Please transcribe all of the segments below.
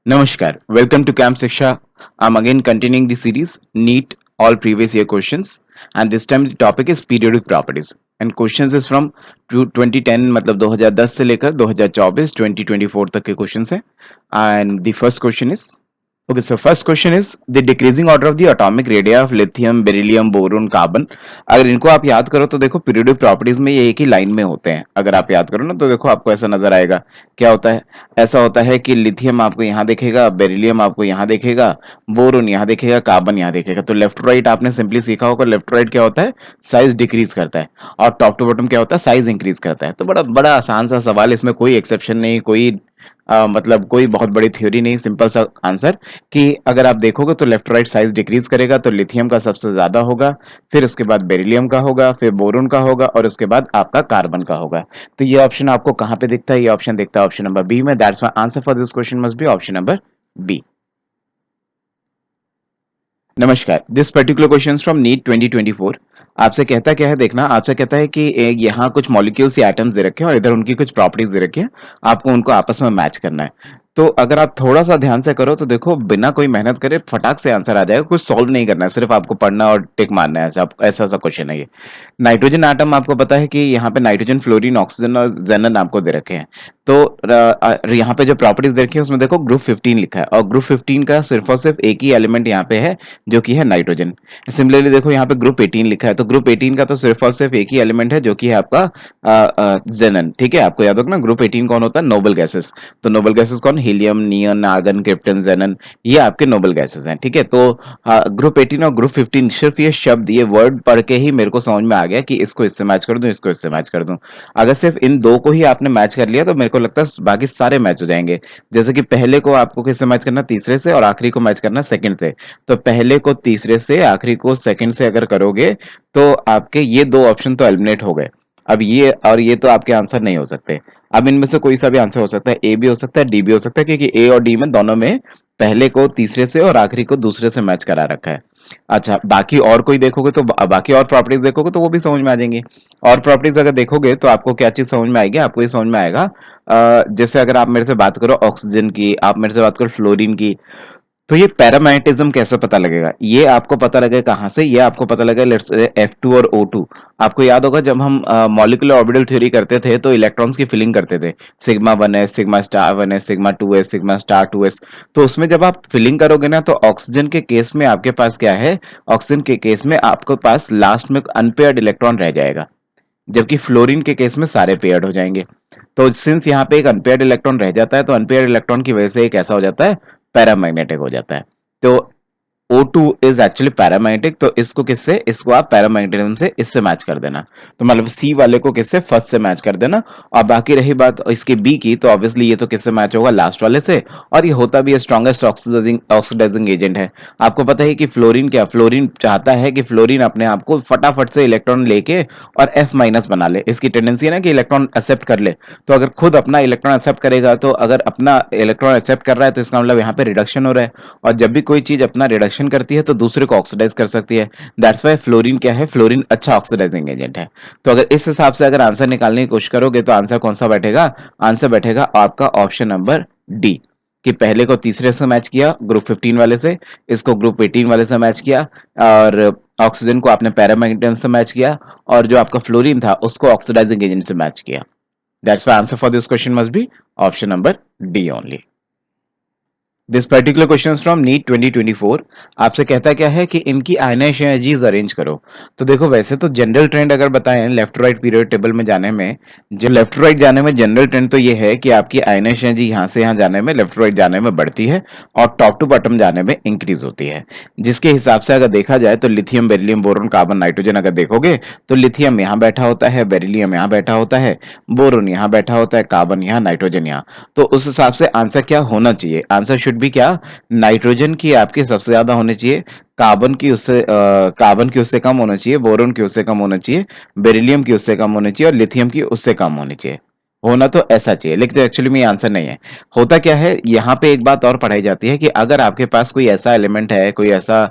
Namaskar. Welcome to Camp Shiksha. I'm again continuing the series NEET all previous year questions and this time the topic is periodic properties and questions is from 2010 मतलब 2010 से लेकर 2024 2024 तक के questions हैं and the first question is okay, so first question is the decreasing order of the atomic radii of lithium, beryllium, boron, carbon. अगर इनको आप याद करो तो देखो पीरियोडिक प्रॉपर्टीज में ये एक ही लाइन में होते हैं. अगर आप याद करो ना तो देखो आपको ऐसा नजर आएगा. क्या होता है? ऐसा होता है कि लिथियम आपको यहाँ दिखेगा, बेरिलियम आपको यहाँ दिखेगा, बोरोन यहाँ दिखेगा, कार्बन यहाँ दिखेगा. तो लेफ्ट राइट आपने सिंपली सीखा होगा. लेफ्ट राइट क्या होता है? साइज डिक्रीज करता है. और टॉप टू बॉटम क्या होता है? साइज इंक्रीज करता है. तो बड़ा बड़ा आसान सा सवाल, इसमें कोई एक्सेप्शन नहीं, कोई मतलब कोई बहुत बड़ी थ्योरी नहीं, सिंपल सा आंसर कि अगर आप देखोगे तो लेफ्ट राइट साइज डिक्रीज करेगा तो लिथियम का सबसे ज्यादा होगा, फिर उसके बाद बेरिलियम का होगा, फिर बोरोन का होगा और उसके बाद आपका कार्बन का होगा. तो ये ऑप्शन आपको कहां पे दिखता है? ये ऑप्शन दिखता है ऑप्शन नंबर बी में. That's my answer for this question must be option number B. नमस्कार. This particular question from NEET 2024. आपसे कहता क्या है? देखना, आपसे कहता है कि यहाँ कुछ मॉलिक्यूल्स या एटम्स दे रखे हैं और इधर उनकी कुछ प्रॉपर्टीज दे रखी हैं. आपको उनको आपस में मैच करना है. तो अगर आप थोड़ा सा ध्यान से करो तो देखो बिना कोई मेहनत करे फटाक से आंसर आ जाएगा. कुछ सॉल्व नहीं करना है, सिर्फ आपको पढ़ना और टिक मारना है. ऐसा सा क्वेश्चन है ये. नाइट्रोजन एटम आपको पता है कि यहाँ पे नाइट्रोजन, फ्लोरीन, ऑक्सीजन और जेनन आपको दे रखे हैं. तो यहाँ पे जो प्रॉपर्टीज दे रखी है उसमें देखो ग्रुप 15 लिखा है और ग्रुप 15 का सिर्फ और सिर्फ एक ही एलिमेंट यहाँ पे है जो कि है नाइट्रोजन. सिमिलरली देखो यहाँ पे ग्रुप 18 लिखा है, तो ग्रुप 18 का तो सिर्फ और सिर्फ एक ही एलिमेंट है जो कि है आपका जेनन. ठीक है, आपको याद होगा ना ग्रुप 18 कौन होता है? Noble gases. तो नोबल गैसेस कौन? हीलियम, नियन, आर्गन, क्रिप्टन, जेनन, ये आपके नोबल गैसेस हैं. ठीक है, तो ग्रुप 18 और ग्रुप 15 सिर्फ ये शब्द, ये वर्ड पढ़ के ही मेरे को समझ में आ गया कि इसको इससे मैच कर दूं, इसको इससे मैच कर दूं. अगर सिर्फ इन दो को ही आपने मैच कर लिया तो मेरे को लगता है बाकी सारे मैच हो जाएंगे. जैसे कि पहले को आपको किससे मैच करना? तीसरे से, और आखिरी को मैच करना सेकंड से. तो पहले को तीसरे से, आखिरी को सेकंड से अगर करोगे तो आपके ये दो ऑप्शन तो एलिमिनेट हो गए. अब ये और ये तो आपके आंसर नहीं हो सकते. अब इनमें से कोई सा भी आंसर हो सकता है. ए भी हो सकता है, डी भी हो सकता है, क्योंकि ए और डी में दोनों में पहले को तीसरे से और आखिरी को दूसरे से मैच करा रखा है. अच्छा, बाकी और कोई देखोगे तो बाकी और प्रॉपर्टीज देखोगे तो वो भी समझ में आ जाएंगी. और प्रॉपर्टीज अगर देखोगे तो आपको क्या चीज समझ में आएगी? आपको ये समझ में आएगा, जैसे अगर आप मेरे से बात करो ऑक्सीजन की, आप मेरे से बात करो फ्लोरीन की, तो ये पैरामैग्नेटिज्म कैसे पता लगेगा? ये आपको पता लगेगा कहाँ से? ये आपको पता लगेगा लेट्स से F2 और O2. आपको याद होगा जब हम मॉलिक्यूलर ऑर्बिटल थ्योरी करते थे तो इलेक्ट्रॉन्स की फिलिंग करते थे. Sigma 1s, sigma star 1s, sigma 2s, sigma star 2s. तो उसमें जब आप फिलिंग करोगे ना तो ऑक्सीजन के केस में आपके पास क्या है? ऑक्सीजन के केस में आपके पास लास्ट में अनपेयर्ड इलेक्ट्रॉन रह जाएगा, जबकि फ्लोरीन के केस में सारे पेयर्ड हो जाएंगे. तो सिंस यहाँ पे एक अनपेयर्ड इलेक्ट्रॉन रह जाता है तो अनपेयर्ड इलेक्ट्रॉन की वजह से एक ऐसा हो जाता है, पैरामैग्नेटिक हो जाता है. तो O2 इज एक्चुअली पैरामैग्नेटिक. तो इसको किससे? इसको आप पैरामैग्नेटिज्म से इससे मैच कर देना. तो मतलब सी वाले को किससे? फर्स्ट से मैच कर देना. और बाकी रही बात इसके बी की, तो ऑब्वियसली ये तो किससे मैच होगा? लास्ट वाले से. और ये होता भी है स्ट्रॉन्गेस्ट ऑक्सीडाइजिंग एजेंट है. आपको पता है कि फ्लोरीन क्या, फ्लोरीन चाहता है कि फ्लोरीन अपने आप को फटाफट से इलेक्ट्रॉन लेके और F माइनस बना ले. इसकी टेंडेंसी है ना कि इलेक्ट्रॉन एक्सेप्ट कर ले. तो अगर खुद अपना इलेक्ट्रॉन एक्सेप्ट करेगा, तो अगर अपना इलेक्ट्रॉन एक्सेप्ट कर रहा है तो इसका मतलब यहाँ पे रिडक्शन हो रहा है. और जब भी कोई चीज अपना रिडक्शन करती है तो दूसरे को ऑक्सीडाइज कर सकती है. दैट्स वाई फ्लोरीन क्या है? फ्लोरीन अच्छा ऑक्सीडाइजिंग एजेंट है. तो अगर इस हिसाब से अगर आंसर निकालने की कोशिश करोगे तो आंसर कौन सा बैठेगा? आंसर बैठेगा आपका ऑप्शन नंबर डी, कि पहले को तीसरे से मैच किया ग्रुप 15 वाले से, इसको ग्रुप 18 वाले से मैच किया, और ऑक्सीजन को आपने पैरामैग्नेटिज्म से मैच किया, और जो आपका फ्लोरीन था उसको ऑक्सीडाइजिंग एजेंट से मैच किया. That's why answer for this question must be option number D only. This particular question from NEET 2024. आपसे कहता क्या है कि इनकी आयनाइजेशन एनर्जीज अरेंज करो. तो देखो वैसे तो जनरल ट्रेंड अगर बताएं लेफ्ट राइट पीरियड टेबल में जाने में, जो लेफ्ट राइट जाने में जनरल ट्रेंड तो ये है कि आपकी आयनाइजेशन एनर्जी यहाँ से यहाँ जाने में, लेफ्ट राइट जाने में बढ़ती है और टॉप टू बॉटम जाने में इंक्रीज होती है. जिसके हिसाब से अगर देखा जाए तो lithium, beryllium, boron, carbon, nitrogen अगर देखोगे तो लिथियम यहाँ बैठा होता है, बेरिलियम यहाँ बैठा होता है, बोरोन यहाँ बैठा होता है, कार्बन यहाँ, नाइट्रोजन यहाँ. तो उस हिसाब से आंसर क्या होना चाहिए? आंसर शुड भी क्या? नाइट्रोजन की आपकी सबसे ज्यादा होनी चाहिए, कार्बन की उससे कम होना चाहिए, बोरोन की उससे कम होना चाहिए, बेरिलियम की उससे कम होनी चाहिए और लिथियम की उससे कम होनी चाहिए. होना तो ऐसा चाहिए, लेकिन एक्चुअली में ये आंसर नहीं है। होता क्या है, यहाँ पे एक बात और पढ़ाई जाती है कि अगर आपके पास कोई ऐसा एलिमेंट है, कोई ऐसा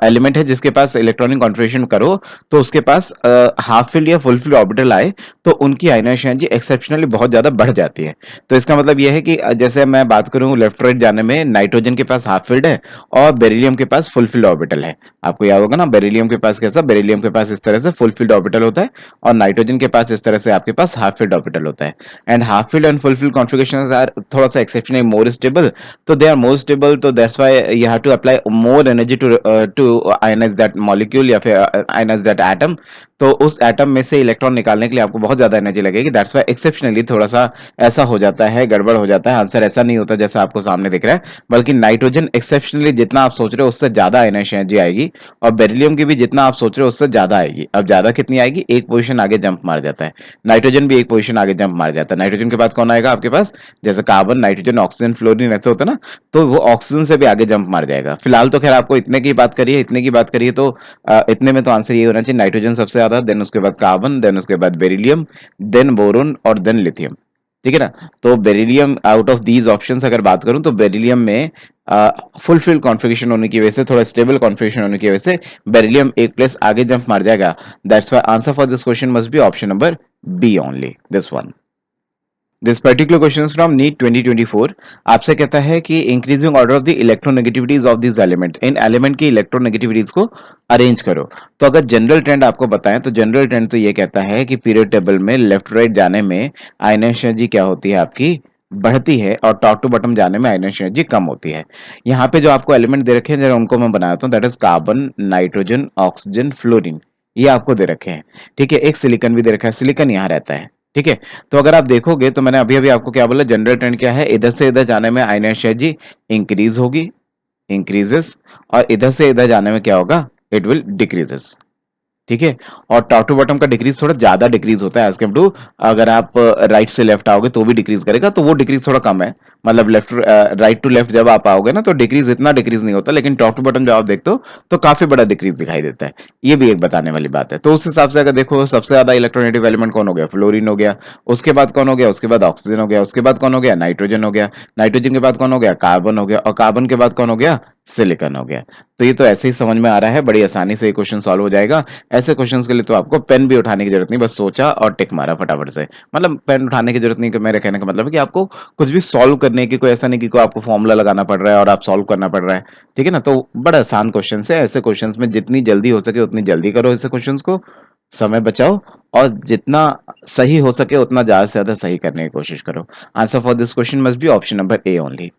एलिमेंट है जिसके पास इलेक्ट्रॉनिक कॉन्फ़िगरेशन करो, तो उसके पास हाफ फील्ड या फुल फील्ड ऑर्बिटल आए, तो उनकी आयनाइजेशन एनर्जी एक्सेप्शनली बहुत ज़्यादा बढ़ जाती है। तो इसका मतलब ये है कि जैसे मैं बात करूँ लेफ्ट राइट जाने में, नाइट्रोजन के पास हाफ फील्ड है और बेरिलियम के पास फुल फील्ड ऑर्बिटल है। आपको याद होगा ना, बेरिलियम के पास कैसा, बेरिलियम के पास इस तरह से फुल फील्ड ऑर्बिटल होता है और नाइट्रोजन के पास इस तरह से आपके पास हाफ फील्ड ऑर्बिटल होता है। And half filled and fulfilled configurations are थोड़ा सा exceptionally more stable, तो they are more stable, तो that's why you have to apply more energy to ionize that molecule या फिर ionize that atom। तो उस एटम में से इलेक्ट्रॉन निकालने के लिए आपको बहुत ज्यादा एनर्जी लगेगी, दैट्स वाई एक्सेप्शनली थोड़ा सा ऐसा हो जाता है, गड़बड़ हो जाता है, आंसर ऐसा नहीं होता जैसा आपको सामने दिख रहा है, बल्कि नाइट्रोजन एक्सेप्शनली जितना आप सोच रहे हो उससे ज्यादा एनर्जी आएगी, और बेरिलियम की भी जितना आप सोच रहे हो उससे ज्यादा आएगी। अब ज्यादा कितनी आएगी, एक पोजीशन आगे जंप मार जाता है, नाइट्रोजन भी एक पोजीशन आगे जंप मार जाता है। नाइट्रोजन के बाद कौन आएगा आपके पास, जैसे कार्बन, नाइट्रोजन, ऑक्सीजन, फ्लोरीन ऐसे होता है ना, तो वो ऑक्सीजन से भी आगे जंप मार जाएगा। फिलहाल तो खैर आपको इतने की बात करिए, इतने की बात करिए, तो इतने में तो आंसर ये होना चाहिए, नाइट्रोजन सबसे ज्यादा, देन उसके बाद कार्बन, देन उसके बाद बेरिलियम, देन बोरोन और देन लिथियम। ठीक है ना। तो beryllium out of these options अगर बात करूं तो बेरिलियम में फुलफिल कॉन्फ़िगरेशन होने की वजह से, थोड़ा स्टेबल कॉन्फ़िगरेशन होने की वजह से बेरिलियम एक प्लेस आगे जंप मार जाएगा। That's why answer for this question must be option number B only, this one. This particular question from NEET 2024 आपसे कहता है कि increasing order of the electronegativities of this element, इन एलिमेंट की इलेक्ट्रोनेगेटिविटीज को अरेंज करो। तो अगर जनरल ट्रेंड आपको बताएं तो जनरल ट्रेंड तो ये कहता है कि पीरियड टेबल में लेफ्ट राइट जाने में आयनाइजेशन एनर्जी क्या होती है आपकी, बढ़ती है, और टॉप टू बॉटम जाने में आयनाइजेशन एनर्जी कम होती है। यहाँ पे जो आपको एलिमेंट दे रखे हैं जरा उनको मैं बनाता हूँ, that is carbon, nitrogen, oxygen, fluorine, ये आपको दे रखे हैं। ठीक है, एक सिलिकन भी दे रखा है, सिलिकन यहाँ रहता है। ठीक है, तो अगर आप देखोगे तो मैंने अभी अभी आपको क्या बोला, जनरल ट्रेंड क्या है, इधर से इधर जाने में आयनाइजेशन एनर्जी इंक्रीज होगी, इंक्रीजेस, और इधर से इधर जाने में क्या होगा, इट विल डिक्रीजेस। ठीक है, और टॉप टू बॉटम का डिक्रीज थोड़ा ज्यादा डिक्रीज होता है एज कम टू, अगर आप राइट से लेफ्ट आओगे तो भी डिक्रीज करेगा, तो वो डिक्रीज थोड़ा कम है। मतलब लेफ्ट राइट टू लेफ्ट जब आप आओगे ना तो डिक्रीज इतना डिक्रीज नहीं होता, लेकिन टॉप टू बॉटम जब आप देखते हो तो काफी बड़ा डिक्रीज दिखाई देता है। ये भी एक बताने वाली बात है। तो उस हिसाब से अगर देखो सबसे ज्यादा इलेक्ट्रोनेगेटिव एलिमेंट कौन हो गया, फ्लोरीन हो गया, उसके बाद कौन हो गया, उसके बाद ऑक्सीजन हो गया, उसके बाद कौन हो गया, नाइट्रोजन हो गया, नाइट्रोजन के बाद कौन हो गया, कार्बन हो गया, और कार्बन के बाद कौन हो गया, सिलिकॉन हो गया। तो ये तो ऐसे ही समझ में आ रहा है, बड़ी आसानी से ये क्वेश्चन सॉल्व हो जाएगा। ऐसे क्वेश्चंस के लिए तो आपको पेन भी उठाने की जरूरत नहीं, बस सोचा और टिक मारा फटाफट से। मतलब पेन उठाने की जरूरत नहीं, कि मेरे कहने का मतलब है कि आपको कुछ भी सॉल्व करने की कोई ऐसा नहीं कि कोई आपको फॉर्मूला लगाना पड़ रहा है और आप सॉल्व करना पड़ रहा है। ठीक है ना, तो बड़ा आसान क्वेश्चन है। ऐसे क्वेश्चंस में जितनी जल्दी हो सके उतनी जल्दी करो ऐसे क्वेश्चंस को, समय बचाओ, और जितना सही हो सके उतना ज्यादा से ज्यादा सही करने की कोशिश करो। Answer for this question must be option number A only.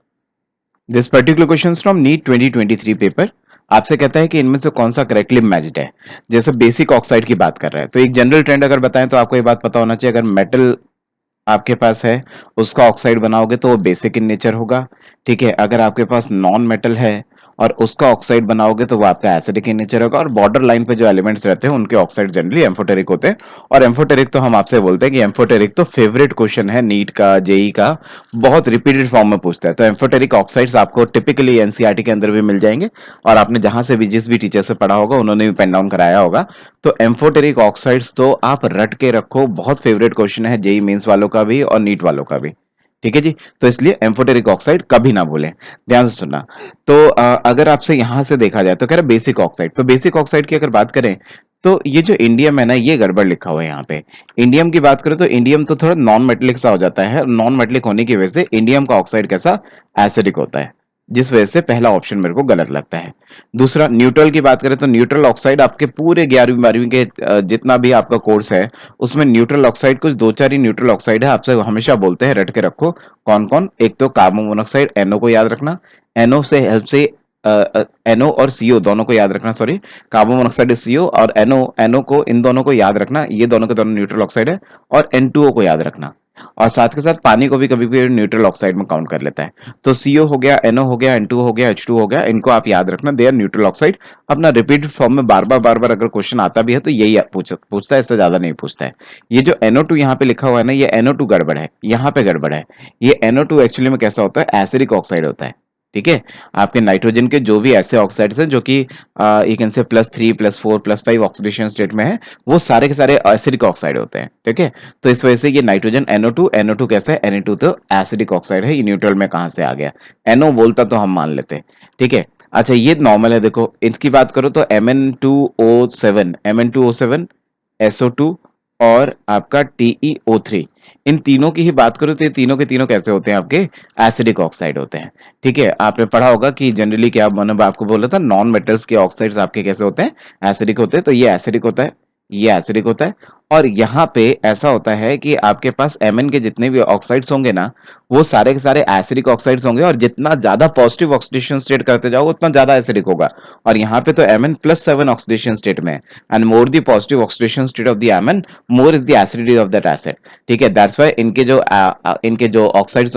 This particular question from NEET 2023 paper आपसे कहता है कि इनमें से कौन सा करेक्टली मैच्ड है। जैसे बेसिक ऑक्साइड की बात कर रहा है तो एक जनरल ट्रेंड अगर बताएं तो आपको ये बात पता होना चाहिए, अगर मेटल आपके पास है उसका ऑक्साइड बनाओगे तो वो बेसिक इन नेचर होगा। ठीक है, अगर आपके पास नॉन मेटल है और उसका ऑक्साइड बनाओगे तो वो आपका एसिडिक इन नेचर होगा। और बॉर्डर लाइन पे जो एलिमेंट्स रहते हैं उनके ऑक्साइड जनरली एम्फोटेरिक होते हैं। और एम्फोटेरिक तो हम आपसे बोलते हैं कि एम्फोटेरिक तो फेवरेट क्वेश्चन है नीट का, जेई का, बहुत रिपीटेड फॉर्म में पूछता है। तो एम्फोटेरिक ऑक्साइड्स आपको टिपिकली एनसीईआरटी के अंदर भी मिल जाएंगे, और आपने जहां से भी जिस भी टीचर से पढ़ा होगा उन्होंने भी पेन डाउन कराया होगा। तो एम्फोटेरिक ऑक्साइड्स तो आप रट के रखो, बहुत फेवरेट क्वेश्चन है जेई मेंस वालों का भी और नीट वालों का भी। ठीक है जी, तो इसलिए एम्फोटेरिक ऑक्साइड कभी ना भूलें, ध्यान से सुनना। तो अगर आपसे यहां से देखा जाए तो कह रहा बेसिक ऑक्साइड, तो बेसिक ऑक्साइड की अगर बात करें तो ये जो इंडियम है ना ये गड़बड़ लिखा हुआ है यहाँ पे। इंडियम की बात करें तो इंडियम तो थोड़ा नॉन मेटेलिक सा हो जाता है, नॉन मेटेलिक होने की वजह से इंडियम का ऑक्साइड कैसा, एसिडिक होता है, जिस वजह से पहला ऑप्शन मेरे को गलत लगता है। दूसरा, न्यूट्रल की बात करें तो न्यूट्रल ऑक्साइड आपके पूरे 11वीं 12वीं के जितना भी आपका कोर्स है उसमें न्यूट्रल ऑक्साइड कुछ दो चार ही न्यूट्रल ऑक्साइड है, आपसे हमेशा बोलते हैं रट के रखो कौन कौन। एक तो कार्बन मोनोऑक्साइड एनओ को याद रखना, एनओ से हेल्प से एनओ और सीओ दोनों को याद रखना, सॉरी कार्बन मोनोऑक्साइड सीओ और एनओ, एनओ को इन दोनों को याद रखना, ये दोनों के दोनों न्यूट्रल ऑक्साइड है। और N2O को याद रखना, और साथ के साथ पानी को भी कभी कभी न्यूट्रल ऑक्साइड में काउंट कर लेता है। तो सीओ हो गया, एनओ हो गया, N2O हो गया, H2O हो गया, इनको आप याद रखना, दे आर न्यूट्रल ऑक्साइड। अपना रिपीटेड फॉर्म में बार बार अगर क्वेश्चन आता भी है तो यही पूछता है, इससे ज्यादा नहीं पूछता है। ये जो NO2 यहाँ पे लिखा हुआ है ना, ये NO2 गड़बड़ है, यहाँ पे गड़बड़ है। ये NO2 एक्चुअली में कैसा होता है, एसिडिक ऑक्साइड होता है। ठीक है? आपके नाइट्रोजन के जो भी ऐसे ऑक्साइड्स हैं जो कि यू कैन से +3, +4, +5 ऑक्सीडेशन स्टेट में हैं, वो सारे के सारे एसिडिक ऑक्साइड होते हैं, ठीक है? तो इस वजह से ये नाइट्रोजन NO2 कैसा है? Na2 तो एसिडिक ऑक्साइड है, ये न्यूट्रल में कहाँ से आ गया? NO बोलता तो हम मान लेते, ठीक है? अच्छा ये नॉर्मल है देखो, इसकी बात करो तो Mn2O7 SO2 और आपका TeO3 इन तीनों की ही बात करूं तो ये तीनों के तीनों कैसे होते हैं आपके एसिडिक ऑक्साइड होते हैं ठीक है आपने पढ़ा होगा कि जनरली क्या मैंने आपको बोला था नॉन मेटल्स के ऑक्साइड्स आपके कैसे होते हैं एसिडिक होते हैं तो ये एसिडिक होता है ये एसिडिक होता है और यहाँ पे ऐसा होता है कि आपके पास Mn के जितने भी ऑक्साइड्स होंगे ना वो सारे के सारे एसिडिक ऑक्साइड्स होंगे और जितना ज्यादा पॉजिटिव ऑक्सीडेशन स्टेट करते जाओ उतना ज्यादा एसिडिक होगा और यहाँ पे तो Mn+7 ऑक्सीडेशन स्टेट में है and more the positive oxidation state of the Mn more is the acidity of that acid ठीक है दैट्स व्हाई इनके जो ऑक्साइड्स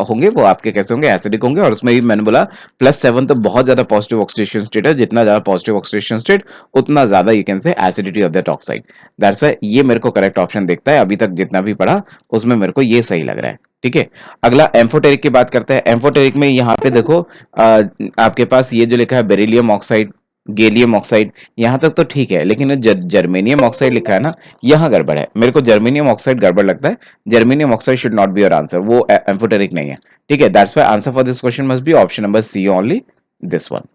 होंगे वो आपके कैसे होंगे एसिडिक होंगे और उसमें भी मैंने बोला +7 तो बहुत ज्यादा पॉजिटिव ऑक्सीडेशन स्टेट है जितना ज्यादा पॉजिटिव ऑक्सीडेशन स्टेट उतना ज्यादा यू कैन से acidity of that oxide that's why ये मेरे को करेक्ट ऑप्शन दिखता है अभी तक जितना भी पढ़ा उसमें मेरे को ये सही लग रहा है ठीक है अगला एम्फोटेरिक की बात करते हैं एम्फोटेरिक में यहाँ पे देखो आपके पास ये जो लिखा है बेरिलियम ऑक्साइड गैलियम ऑक्साइड यहाँ तक तो ठीक है लेकिन जर्मेनियम ऑक्साइड लिखा है ना यहाँ गड़बड़ है मेरे को जर्मेनियम ऑक्साइड गड़बड़ लगता है germanium oxide should not be your answer वो एम्फोटेरिक नहीं है ठीक है that's why answer for this question must be option number C only this one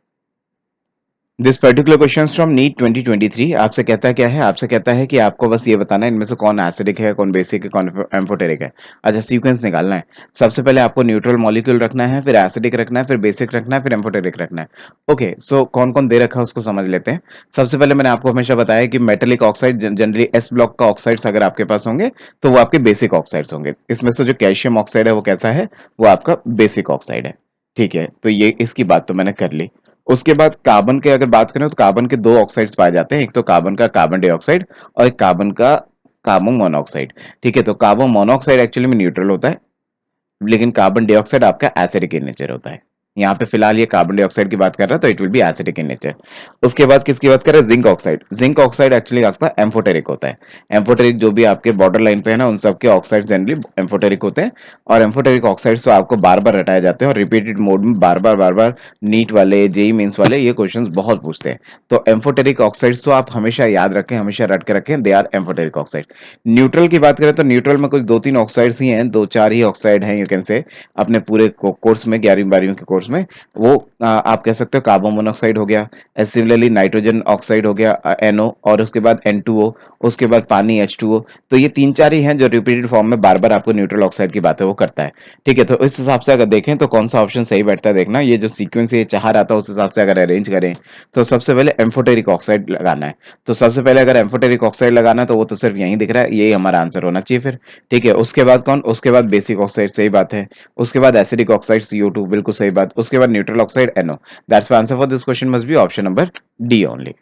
this particular question from NEET 2023 आपसे कहता क्या है आपसे कहता है कि आपको बस ये बताना है इनमें से कौन एसिडिक है कौन बेसिक है कौन एम्फोटेरिक है अच्छा सीक्वेंस निकालना है सबसे पहले आपको न्यूट्रल मॉलिक्यूल रखना है फिर एसिडिक रखना है फिर बेसिक रखना है फिर एम्फोटेरिक रखना है ओके सो कौन कौन दे रखा है उसको समझ लेते हैं सबसे पहले मैंने आपको हमेशा बताया कि metallic oxide generally S block का ऑक्साइड्स अगर आपके पास होंगे तो वो आपके बेसिक ऑक्साइड्स होंगे इसमें से जो कैल्शियम ऑक्साइड है वो कैसा है वो आपका बेसिक ऑक्साइड है ठीक है तो ये इसकी बात तो मैंने कर ली उसके बाद कार्बन के अगर बात करें तो कार्बन के दो ऑक्साइड्स पाए जाते हैं एक तो कार्बन का कार्बन डाइऑक्साइड और एक कार्बन का कार्बन मोनोऑक्साइड ठीक है तो कार्बन मोनोऑक्साइड एक्चुअली में न्यूट्रल होता है लेकिन कार्बन डाइऑक्साइड आपका एसिडिक इन नेचर होता है यहाँ पे फिलहाल ये कार्बन डाइऑक्साइड की बात कर रहा है तो it will B acidic in nature उसके बाद किसकी बात करें जिंक ऑक्साइड एक्चुअली आपका एम्फोटेरिक होता है एम्फोटेरिक जो भी आपके बॉर्डर लाइन पे है ना उन सबके ऑक्साइड जनरली एम्फोटेरिक होते हैं और एम्फोटेरिक ऑक्साइड्स तो आपको बार बार रटाए जाते हैं और रिपीटेड मोड में बार बार नीट वाले जेई मेंस वाले ये क्वेश्चंस बहुत पूछते हैं तो एम्फोटेरिक ऑक्साइड्स तो आप हमेशा याद रखें हमेशा रट के रखें they are amphoteric oxide neutral की बात करें तो न्यूट्रल में कुछ दो तीन ऑक्साइड्स ही हैं दो चार ही ऑक्साइड हैं यू कैन से अपने पूरे कोर्स में 11वीं 12वीं के कोर्स में वो आप कह सकते हो कार्बन मोनोऑक्साइड हो गया सिमिलरली नाइट्रोजन ऑक्साइड हो गया NO और उसके बाद N2O उसके बाद पानी H2O तो ये तीन चार ही हैं जो रिपीटेड फॉर्म में बार बार आपको न्यूट्रल ऑक्साइड की बातें वो करता है ठीक है तो इस हिसाब से अगर देखें तो कौन सा ऑप्शन सही बैठता है देखना ये जो सीक्वेंस ये चाह रहा था उस हिसाब से अगर अरेंज करें तो सबसे पहले एम्फोटेरिक ऑक्साइड लगाना है तो सबसे पहले अगर एम्फोटेरिक ऑक्साइड लगाना है तो वो तो सिर्फ यहीं दिख रहा है यही हमारा आंसर होना चाहिए फिर ठीक है उसके बाद कौन उसके बाद बेसिक ऑक्साइड सही बात है उसके बाद एसिडिक ऑक्साइड CO2 बिल्कुल सही बात उसके बाद neutral oxide NO that's why answer for this question must be option number D only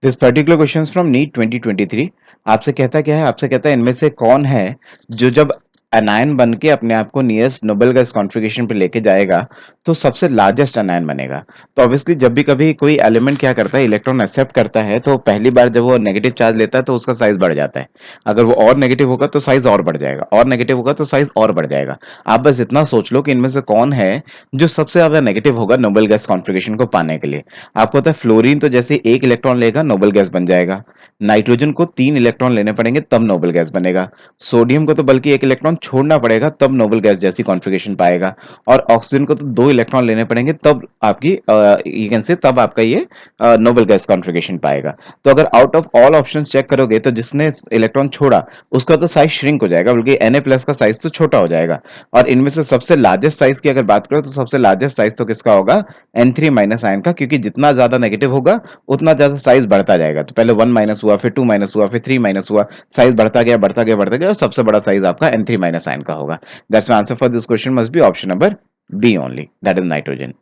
this particular question from NEET 2023 आपसे कहता क्या है आपसे कहता है इनमें से कौन है जो जब अनायन बन के अपने आप को नियरेस्ट नोबेल गैस कॉन्फ़िगरेशन पे लेके जाएगा तो सबसे लार्जेस्ट अनायन बनेगा तो ऑब्वियसली जब भी कभी कोई एलिमेंट क्या करता है इलेक्ट्रॉन एक्सेप्ट करता है तो पहली बार जब वो नेगेटिव चार्ज लेता है तो उसका साइज बढ़ जाता है अगर वो और नेगेटिव होगा तो साइज और बढ़ जाएगा और नेगेटिव होगा तो साइज और बढ़ जाएगा आप बस इतना सोच लो कि इनमें से कौन है जो सबसे ज्यादा नेगेटिव होगा नोबेल गैस कॉन्फ़िगरेशन को पाने के लिए आपको पता है फ्लोरीन तो जैसे एक इलेक्ट्रॉन लेगा नोबेल गैस बन जाएगा नाइट्रोजन को 3 इलेक्ट्रॉन लेने पड़ेंगे तब नोबेल गैस बनेगा सोडियम को तो बल्कि एक इलेक्ट्रॉन छोड़ना पड़ेगा तब नोबेल गैस जैसी कॉन्फ़िगरेशन पाएगा और ऑक्सीजन को तो 2 इलेक्ट्रॉन लेने पड़ेंगे तब आपकी यू कैन से तब आपका ये नोबेल गैस कॉन्फ़िगरेशन पाएगा तो अगर out of all options check करोगे तो जिसने इलेक्ट्रॉन छोड़ा उसका तो साइज श्रिंक हो जाएगा बल्कि Na+ का साइज तो छोटा हो जाएगा और इनमें से सबसे लार्जेस्ट साइज की अगर बात करो तो सबसे लार्जेस्ट साइज तो किसका होगा N3- आयन का क्योंकि जितना ज्यादा नेगेटिव होगा उतना ज्यादा साइज बढ़ता जाएगा तो पहले 1- हुआ फिर 2- हुआ फिर 3- हुआ साइज बढ़ता गया और सबसे बड़ा साइज आपका N3- आयन का होगा that's my answer for this question must be option number B only that is nitrogen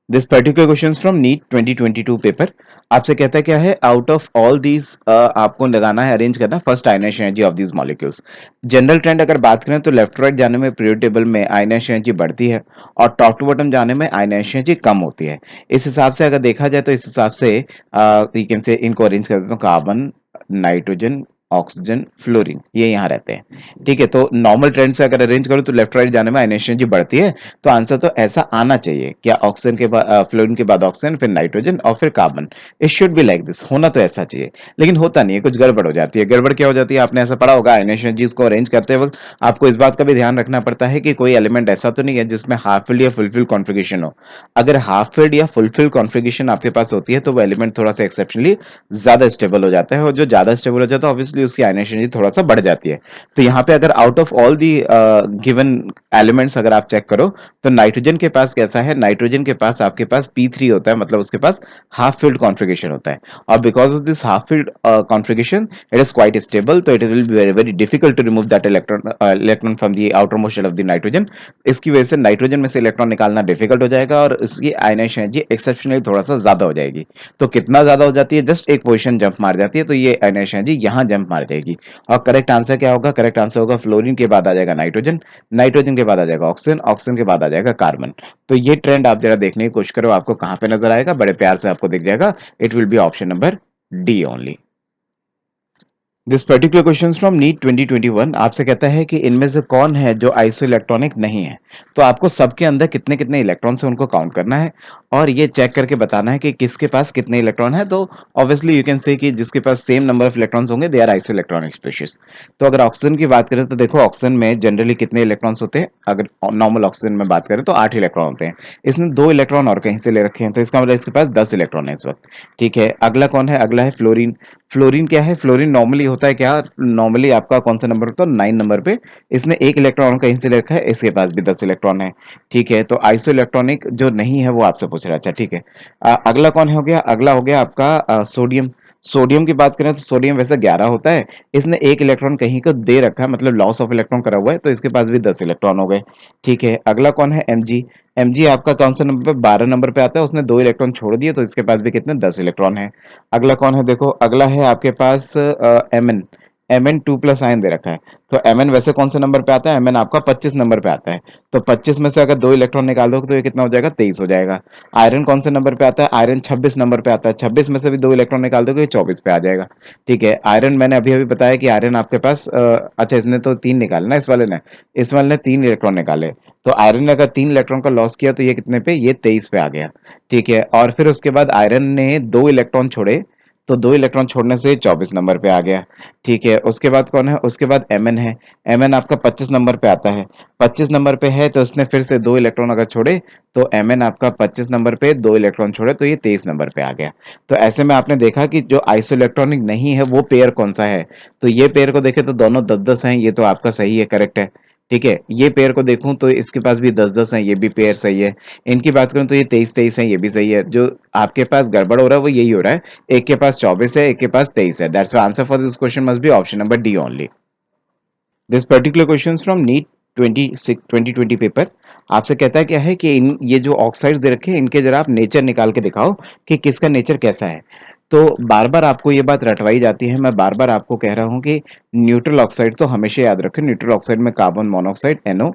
this particular question from NEET 2022 paper आपसे कहता है क्या है आउट ऑफ ऑल दीज आपको लगाना है अरेंज करना first ionisation energy of these molecules general trend अगर बात करें तो लेफ्ट राइट जाने में पीरियड टेबल में आयनेशन एनर्जी बढ़ती है और टॉप टू बॉटम जाने में आयनेशन एनर्जी कम होती है इस हिसाब से अगर देखा जाए तो इस हिसाब से यू कैन से इनको अरेंज कर देता हूँ कार्बन नाइट्रोजन ऑक्सीजन, फ्लोरीन, ये यहाँ रहते हैं। ठीक है, तो नॉर्मल ट्रेंड से अगर अरेंज करो तो लेफ्ट राइट जाने में आयनाइजेशन एनर्जी बढ़ती है, तो आंसर तो ऐसा आना चाहिए, क्या ऑक्सीजन के बाद फ्लोरीन के बाद ऑक्सीजन, फिर नाइट्रोजन और फिर carbon. It should be like this, होना तो ऐसा चाहिए, लेकिन होता नहीं है, कुछ गड़बड़ हो जाती है। गड़बड़ क्या हो जाती है, आपने ऐसा पढ़ा होगा आयनाइजेशन एनर्जीज को अरेंज करते वक्त आपको इस बात का भी ध्यान रखना पड़ता है कि कोई एलिमेंट ऐसा तो नहीं है जिसमें हाफ फिल्ड या फुल फिल्ड कॉन्फ़िगरेशन हो। अगर हाफ फिल्ड या फुल फिल्ड कॉन्फ़िगरेशन आपके पास होती है तो वो एलिमेंट थोड़ा सा एक्सेप्शनली ज्यादा स्टेबल हो जाता है, और जो ज्यादा स्टेबल हो जाता है ऑब्वियसली उसकी आयनाइजेशन एनर्जी थोड़ा सा बढ़ जाती है। तो यहाँ पे अगर out of all the given elements अगर आप चेक करो तो नाइट्रोजन के पास कैसा है, नाइट्रोजन के पास आपके पास P3 होता है, मतलब उसके पास हाफ फिल्ड कॉन्फ़िगरेशन होता है, और because of this half filled configuration it is quite stable, तो it will be very very difficult to remove that electron from the outermost shell of the nitrogen. इसकी वजह से nitrogen में से electron निकालना डिफिकल्ट हो जाएगा और उसकी आयनाइजेशन एनर्जी एक्सेप्शनली थोड़ा सा ज्यादा हो जाएगी। तो कितना ज्यादा हो जाती है, जस्ट एक पोजीशन जंप मार जाती है, तो ये आयनाइजेशन एनर्जी यहाँ जंप मार जाएगी। और करेक्ट आंसर क्या होगा, करेक्ट आंसर होगा फ्लोरीन के बाद आ जाएगा नाइट्रोजन, नाइट्रोजन के बाद आ जाएगा ऑक्सीजन, ऑक्सीजन के बाद आ जाएगा कार्बन। तो ये ट्रेंड आप जरा देखने की कोशिश करो, आपको कहां पे नजर आएगा, बड़े प्यार से आपको दिख जाएगा। It will be option number D only. This particular question from NEET 2021 आपसे कहता है कि इनमें से कौन है जो आइसो इलेक्ट्रॉनिक नहीं है। तो आपको सबके अंदर कितने कितने इलेक्ट्रॉन्स हैं उनको काउंट करना है, और ये चेक करके बताना है कि किसके पास कितने इलेक्ट्रॉन है। तो ऑब्वियसली यू कैन से कि जिसके पास सेम नंबर ऑफ इलेक्ट्रॉन्स होंगे they are isoelectronic species. तो अगर ऑक्सीजन की बात करें तो देखो ऑक्सीजन में जनरली कितने इलेक्ट्रॉन्स होते हैं, अगर नॉर्मल ऑक्सीजन में बात करें तो 8 इलेक्ट्रॉन होते हैं। इसने 2 इलेक्ट्रॉन और कहीं से ले रखे हैं, तो इसका मतलब इसके पास 10 इलेक्ट्रॉन है इस वक्त। ठीक है, अगला कौन है, अगला है फ्लोरीन। फ्लोरीन क्या है, फ्लोरीन नॉर्मली होता है क्या, नॉर्मली आपका कौन सा नंबर होता है, 9 नंबर पे। इसने एक इलेक्ट्रॉन कहीं से ले रखा है, इसके पास भी 10 इलेक्ट्रॉन है। ठीक है, तो आइसो इलेक्ट्रॉनिक जो नहीं है वो आपसे पूछ रहा है। अच्छा ठीक है, अगला कौन हो गया, अगला हो गया आपका सोडियम। सोडियम की बात करें तो सोडियम वैसे 11 होता है, इसने एक इलेक्ट्रॉन कहीं को दे रखा है, मतलब लॉस ऑफ इलेक्ट्रॉन करा हुआ है, तो इसके पास भी 10 इलेक्ट्रॉन हो गए। ठीक है, अगला कौन है, Mg। Mg आपका कौन सा नंबर पे, 12 नंबर पे आता है, उसने 2 इलेक्ट्रॉन छोड़ दिए, तो इसके पास भी कितने, 10 इलेक्ट्रॉन है। अगला कौन है, देखो अगला है आपके पास Mn। Mn2+ आयन दे रखा है, तो Mn वैसे कौन से नंबर पे आता है, Mn आपका 25 नंबर पे आता है। तो 25 में से अगर 2 इलेक्ट्रॉन निकाल दो तो ये कितना हो जाएगा, 23 हो जाएगा। आयरन कौन से नंबर पे आता है, आयरन 26 नंबर पे आता है, 26 में से भी 2 इलेक्ट्रॉन निकाल दोगे 24 पे आ जाएगा। ठीक है, आयरन मैंने अभी अभी बताया कि आयरन आपके पास अच्छा इसने तो 3 निकाले ना, इस वाले ने 3 इलेक्ट्रॉन निकाले। तो आयरन ने अगर 3 इलेक्ट्रॉन का लॉस किया तो ये कितने पे, ये 23 पे आ गया। ठीक है, और फिर उसके बाद आयरन ने 2 इलेक्ट्रॉन छोड़े, तो 2 इलेक्ट्रॉन छोड़ने से 24 नंबर पे आ गया। ठीक है, उसके बाद कौन है, उसके बाद Mn है। Mn आपका 25 नंबर पे आता है, 25 नंबर पे है, तो उसने फिर से 2 इलेक्ट्रॉन अगर छोड़े, तो Mn आपका 25 नंबर पे 2 इलेक्ट्रॉन छोड़े, तो ये 23 नंबर पे आ गया। तो ऐसे में आपने देखा कि जो आइसो इलेक्ट्रॉनिक नहीं है वो पेयर कौन सा है। तो ये पेयर को देखे तो दोनों 10-10 हैं, ये तो आपका सही है, करेक्ट है। ठीक है, ये पेयर को देखूं तो इसके पास भी 10-10 है, ये भी पेयर सही है। इनकी बात करूं तो ये 23-23 है, ये भी सही है। जो आपके पास गड़बड़ हो रहा है वो यही हो रहा है, एक के पास 24 है, एक के पास 23 है। That's why answer for this question must be option number D only. This particular question from NEET 2020 paper आपसे कहता है क्या है कि इन ये जो ऑक्साइड्स दे रखे हैं इनके जरा आप नेचर निकाल के दिखाओ कि किसका नेचर कैसा है। तो बार बार आपको ये बात रटवाई जाती है, मैं बार बार आपको कह रहा हूँ कि न्यूट्रल ऑक्साइड तो हमेशा याद रखें। न्यूट्रल ऑक्साइड में कार्बन मोनोऑक्साइड NO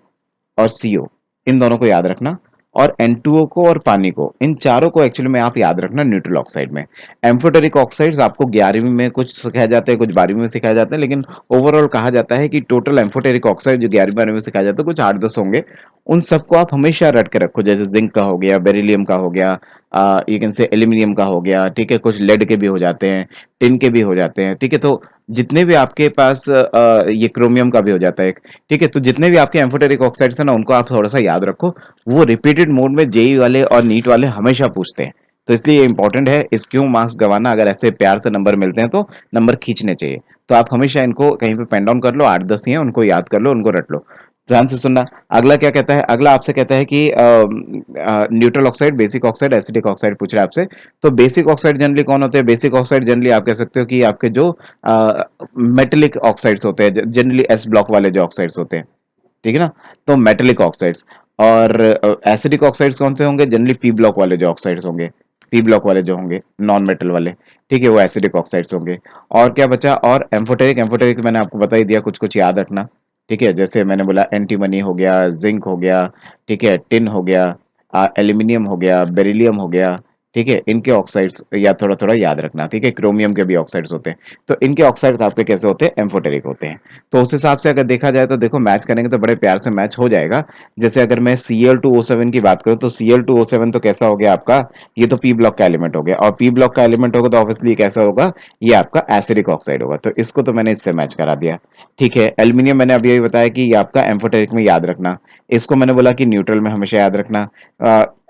और CO, इन दोनों को याद रखना, और N2O को और पानी को, इन चारों को एक्चुअली में आप याद रखना न्यूट्रल ऑक्साइड में। एम्फोटेरिक ऑक्साइड्स आपको 11वीं में कुछ सिखाए जाते हैं, कुछ 12वीं में सिखाए जाते हैं, लेकिन ओवरऑल कहा जाता है कि टोटल एम्फोटेरिक ऑक्साइड जो 11वीं 12वीं में सिखाया जाता है कुछ 8-10 होंगे। उन सबको आप हमेशा रट के रखो, जैसे जिंक का हो गया, बेरिलियम का हो गया, यू कैन से एल्यूमिनियम का हो गया। ठीक है, कुछ लेड के भी हो जाते हैं, टिन के भी हो जाते हैं। ठीक है, तो जितने भी आपके पास ये क्रोमियम का भी हो जाता है एक। ठीक है, तो जितने भी आपके एम्फोटेरिक ऑक्साइड्स हैं ना उनको आप थोड़ा सा याद रखो, वो रिपीटेड मोड में जेई वाले और नीट वाले हमेशा पूछते हैं, तो इसलिए ये इंपॉर्टेंट है। इस क्यों मार्क्स गंवाना, अगर ऐसे प्यार से नंबर मिलते हैं तो नंबर खींचने चाहिए। तो आप हमेशा इनको कहीं पे पेन डाउन कर लो, 8-10 ही हैं, उनको याद कर लो, उनको रट लो। ध्यान से सुनना, अगला क्या कहता है, अगला आपसे कहता है कि neutral oxide, basic oxide, acidic oxide पूछ रहा है आपसे। तो बेसिक ऑक्साइड जनरली कौन होते हैं, बेसिक ऑक्साइड जनरली आप कह सकते हो कि आपके जो मेटेलिक ऑक्साइड्स होते हैं, जनरली एस ब्लॉक वाले जो ऑक्साइड्स होते हैं। ठीक है ना, तो मेटेलिक ऑक्साइड्स। और एसिडिक ऑक्साइड्स कौन से होंगे, जनरली पी ब्लॉक वाले जो ऑक्साइड्स होंगे, पी ब्लॉक वाले जो होंगे नॉन मेटल वाले। ठीक है, वो एसिडिक ऑक्साइड्स होंगे। और क्या बचा, और एम्फोटेरिक, एम्फोटेरिक मैंने आपको बता ही दिया, कुछ कुछ याद रखना। ठीक है, जैसे मैंने बोला एंटीमनी हो गया, जिंक हो गया, ठीक है, टिन हो गया, एल्यूमिनियम हो गया, बेरिलियम हो गया। ठीक है, इनके ऑक्साइड्स या थोड़ा थोड़ा याद रखना, ठीक है, क्रोमियम के भी ऑक्साइड्स होते हैं, तो इनके ऑक्साइड्स आपके कैसे होते हैं, एम्फोटेरिक होते हैं। तो उस हिसाब से अगर देखा जाए तो देखो मैच करेंगे तो बड़े प्यार से मैच हो जाएगा। जैसे अगर मैं Cl2O7 की बात करूं तो Cl2O7 तो कैसा हो गया आपका, ये तो पी ब्लॉक का एलिमेंट हो गया, और पी ब्लॉक का एलिमेंट होगा तो ऑब्वियसली कैसा होगा, ये आपका एसिडिक ऑक्साइड होगा, तो इसको तो मैंने इससे मैच करा दिया। ठीक है, एल्यूमिनियम मैंने अभी बताया कि ये आपका एम्फोटेरिक में याद रखना, इसको मैंने बोला कि न्यूट्रल में हमेशा याद रखना।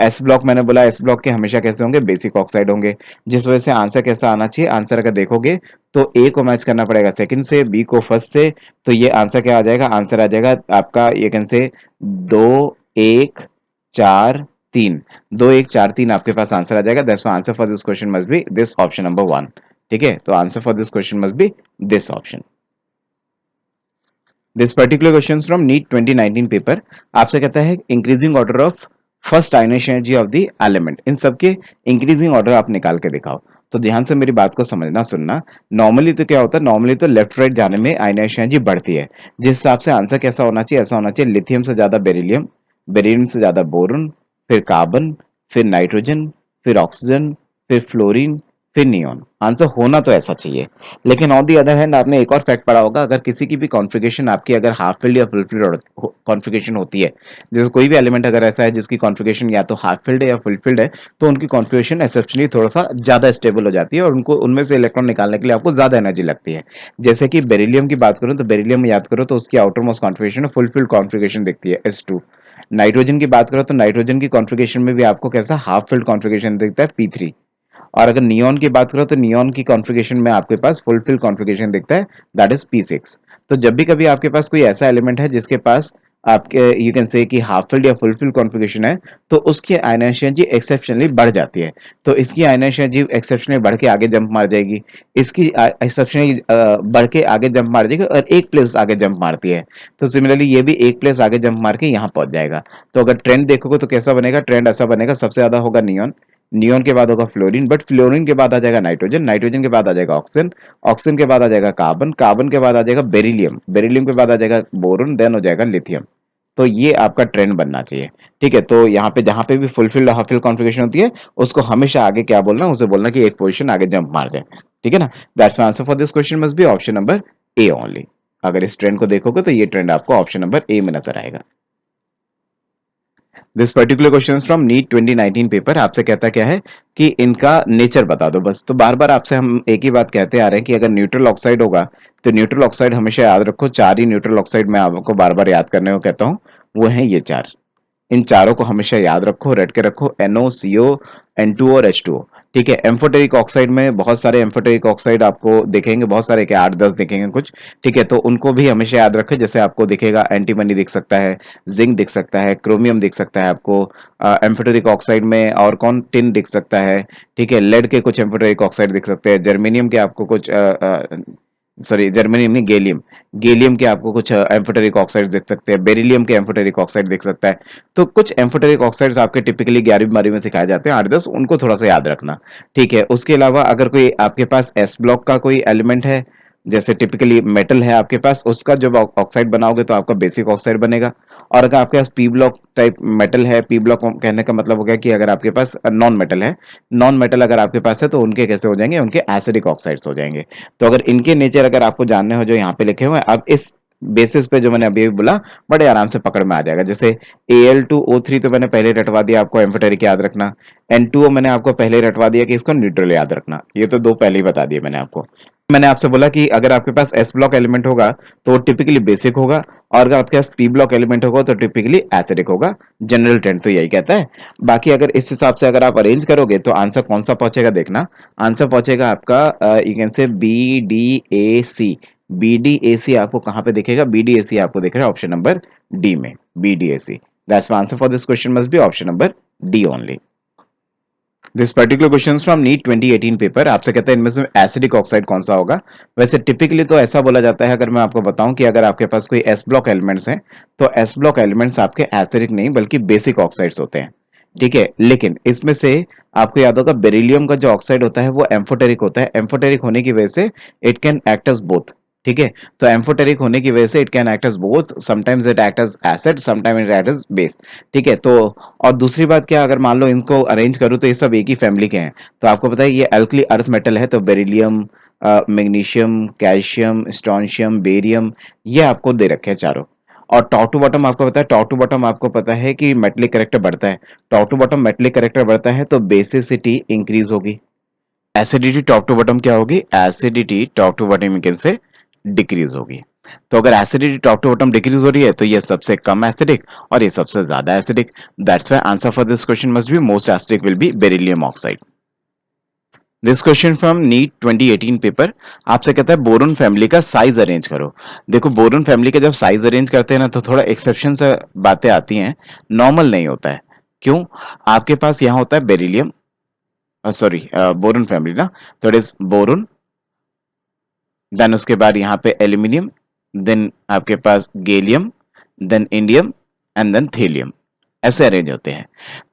एस ब्लॉक मैंने बोला एस ब्लॉक के हमेशा कैसे होंगे, बेसिक ऑक्साइड होंगे, जिस वजह से आंसर कैसा आना चाहिए, आंसर अगर देखोगे तो ए को मैच करना पड़ेगा सेकंड से, बी को फर्स्ट से, तो ये आंसर क्या आ जाएगा, आंसर आ जाएगा आपका ये कैन से 2 1 4 3, 2 1 4 3 आपके पास आंसर आ जाएगा। That's why answer for this question must be this option number 1। ठीक है, तो answer for this question must be this option. This particular question from NEET 2019 paper, आपसे कहता है increasing order of first ionization energy of the element, इन सबके increasing order आप निकाल के दिखाओ। तो ध्यान से मेरी बात को समझना सुनना। नॉर्मली तो क्या होता है, नॉर्मली तो लेफ्ट राइट जाने में आयनाइजेशन एनर्जी बढ़ती है, जिस हिसाब से आंसर कैसा होना चाहिए, ऐसा होना चाहिए लिथियम से ज्यादा बेरिलियम, बेरिलियम से ज्यादा बोरॉन, फिर कार्बन, फिर नाइट्रोजन, फिर ऑक्सीजन, फिर फ्लोरीन, फिर नियॉन। आंसर होना तो ऐसा चाहिए। लेकिन ऑन दी अदर हैंड आपने एक और फैक्ट पढ़ा होगा, अगर किसी की भी कॉन्फ़िगरेशन आपकी अगर हाफ फिल्ड या फुल फिल्ड कॉन्फ़िगरेशन होती है, जैसे कोई भी एलिमेंट अगर ऐसा है जिसकी कॉन्फ़िगरेशन या तो हाफ फिल्ड है या फुल फिल्ड है, तो उनकी कॉन्फ़िगरेशन एक्सेप्शनली थोड़ा सा ज्यादा स्टेबल हो जाती है और उनको उनमें से इलेक्ट्रॉन निकालने के लिए आपको ज्यादा एनर्जी लगती है। जैसे कि बेरिलियम की बात करूं तो बेरिलियम में याद करो तो उसकी outer most configuration full field configuration दिखती है S2। नाइट्रोजन की बात करो तो नाइट्रोजन की कॉन्फ़िगरेशन में भी आपको कैसा हाफ फिल्ड कॉन्फ़िगरेशन दिखता है P3। और अगर नियॉन की बात करो तो नियॉन की कॉन्फ़िगरेशन में आपके पास फुलफिल कॉन्फ़िगरेशन दिखता है, दैट इज P6। तो जब भी कभी आपके पास कोई ऐसा एलिमेंट है जिसके पास आपके यू कैन से कि हाफ फिल्ड या फुलफिल कॉन्फ़िगरेशन है, तो उसकी आयनाइजेशन एनर्जी एक्सेप्शनली बढ़ जाती है। तो इसकी आयनाइजेशन एनर्जी एक्सेप्शनली बढ़ के आगे जंप मार जाएगी, इसकी एक्सेप्शनली बढ़ के आगे जंप मार जाएगी और एक प्लेस आगे जंप मारती है। तो सिमिलरली ये भी एक प्लेस आगे जंप मार के यहाँ पहुंच जाएगा। तो अगर ट्रेंड देखोगे तो कैसा बनेगा, ट्रेंड ऐसा बनेगा, सबसे ज्यादा होगा नियॉन, नियॉन के बाद होगा फ्लोरीन, बट फ्लोरीन के बाद आ जाएगा नाइट्रोजन, नाइट्रोजन के बाद आ जाएगा ऑक्सीजन, ऑक्सीजन के बाद आ जाएगा कार्बन, कार्बन के बाद आ जाएगा बेरिलियम, बेरिलियम के बाद आ जाएगा बोरोन, देन हो जाएगा लिथियम। तो ये आपका ट्रेंड बनना चाहिए। ठीक है, तो यहाँ पे जहां पे भी फुलफिल्ड हाफ फिल्ड कॉन्फ़िगरेशन होती है उसको हमेशा आगे क्या बोलना, उसे बोलना कि एक पोजीशन आगे जंप मार जाए। ठीक है ना, that's my answer for this question must be option number A only. अगर इस ट्रेंड को देखोगे तो ये ट्रेंड आपको ऑप्शन नंबर ए में नजर आएगा। This particular question from NEET 2019 paper, आपसे कहता क्या है कि इनका नेचर बता दो बस। तो बार बार आपसे हम एक ही बात कहते आ रहे हैं कि अगर न्यूट्रल ऑक्साइड होगा तो न्यूट्रल ऑक्साइड हमेशा याद रखो, चार ही न्यूट्रल ऑक्साइड मैं आपको बार बार याद करने को कहता हूँ, वो हैं ये चार। इन चारों को हमेशा याद रखो, रट के रखो, NO, CO, N2 और H2O। ठीक है, एम्फोटेरिक ऑक्साइड में बहुत सारे एम्फोटेरिक ऑक्साइड आपको दिखेंगे, बहुत सारे क्या 8 10 दिखेंगे कुछ। ठीक है, तो उनको भी हमेशा याद रखें, जैसे आपको दिखेगा एंटीमनी दिख सकता है, जिंक दिख सकता है, क्रोमियम दिख सकता है आपको। एम्फोटेरिक ऑक्साइड में और कौन, टिन दिख सकता है। ठीक है, लेड के कुछ एम्फोटेरिक ऑक्साइड दिख सकते हैं, जर्मेनियम के आपको कुछ सॉरी जर्मेनियम नहीं, गैलियम, गैलियम के आपको कुछ एम्फोटेरिक ऑक्साइड दिख सकते हैं, बेरिलियम के एम्फोटेरिक ऑक्साइड दिख सकता है। तो कुछ एम्फोटेरिक ऑक्साइड्स आपके टिपिकली 11वीं 12वीं में सिखाए जाते हैं, 8 10, उनको थोड़ा सा याद रखना। ठीक है, उसके अलावा अगर कोई आपके पास एस ब्लॉक का कोई एलिमेंट है, जैसे टिपिकली मेटल है आपके पास, उसका जब ऑक्साइड बनाओगे तो आपका बेसिक ऑक्साइड बनेगा। और अगर आपके पास पी ब्लॉक टाइप मेटल है, पी ब्लॉक कहने का मतलब हो गया कि अगर आपके पास नॉन मेटल है, नॉन मेटल अगर आपके पास है तो उनके कैसे हो जाएंगे, उनके एसिडिक ऑक्साइड्स हो जाएंगे। तो अगर इनके नेचर अगर आपको जानने हो जो यहाँ पे लिखे हुए हैं, अब इस बेसिस पे जो मैंने अभी बोला बड़े आराम से पकड़ में आ जाएगा। जैसे Al2O3 तो मैंने पहले रटवा दिया, आपको एम्फोटेरिक याद रखना। N2O मैंने आपको पहले रटवा दिया कि इसको न्यूट्रल याद रखना, ये तो दो पहले ही बता दिए मैंने आपको। मैंने आपसे बोला कि अगर आपके पास एस ब्लॉक एलिमेंट होगा तो वो टिपिकली बेसिक होगा, और अगर आपके पास पी ब्लॉक एलिमेंट होगा तो टिपिकली एसिडिक होगा। जनरल ट्रेंड तो यही कहता है। बाकी अगर इस हिसाब से अगर आप अरेंज करोगे तो आंसर कौन सा पहुंचेगा देखना, आंसर पहुंचेगा आपका यू कैन से BDAC। BDAC आपको कहां पे दिखेगा, BDAC आपको दिख रहा है ऑप्शन नंबर डी में, BDAC। That's answer for this question must be option number D only. This particular question from NEET 2018 paper, आपसे कहता है इनमें से एसिडिक ऑक्साइड कौन सा होगा। वैसे टिपिकली तो ऐसा बोला जाता है, अगर मैं आपको बताऊं कि अगर आपके पास कोई एस ब्लॉक एलिमेंट्स हैं तो एस ब्लॉक एलिमेंट्स आपके एसिडिक नहीं बल्कि बेसिक ऑक्साइड्स होते हैं। ठीक है, लेकिन इसमें से आपको याद होगा बेरिलियम का जो ऑक्साइड होता है वो एम्फोटेरिक होता है, एम्फोटेरिक होने की वजह से it can act as both. ठीक है, तो एम्फोटेरिक होने की वजह से it can act as both, sometimes it act as acid, sometime it act as base. ठीक है, तो और दूसरी बात क्या, अगर मान लो इनको अरेंज करूँ तो ये सब एक ही फैमिली के हैं, तो आपको पता है ये अल्कली अर्थ मेटल है, तो beryllium, magnesium, calcium, strontium, barium, ये आपको दे रखे हैं चारों। और टॉप टू बॉटम आपको पता है, टॉप टू बॉटम आपको पता है कि मेटलिक कैरेक्टर बढ़ता है, top to bottom metallic character बढ़ता है तो बेसिसिटी इंक्रीज होगी, एसिडिटी टॉप टू बॉटम क्या होगी, एसिडिटी टॉप टू बॉटम से डिक्रीज होगी। तो अगर acidity top to bottom decrease हो रही है तो ये सबसे कम एसिडिक और ये सबसे ज्यादा acidic, that's why answer for this question must be most acidic will be beryllium oxide. This question from NEET 2018 paper, आपसे कहता है बोरोन फैमिली का साइज अरेंज करो। देखो बोरोन फैमिली का जब साइज अरेंज करते हैं ना तो थोड़ा एक्सेप्शन से बातें आती हैं, नॉर्मल नहीं होता है। क्यों? आपके पास यहाँ होता है बेरिलियम, सॉरी बोरोन फैमिली ना, तो इट इज बोरोन, देन उसके बाद यहाँ पे एल्यूमिनियम, देन आपके पास gallium, then indium and then thallium, ऐसे अरेंज होते हैं।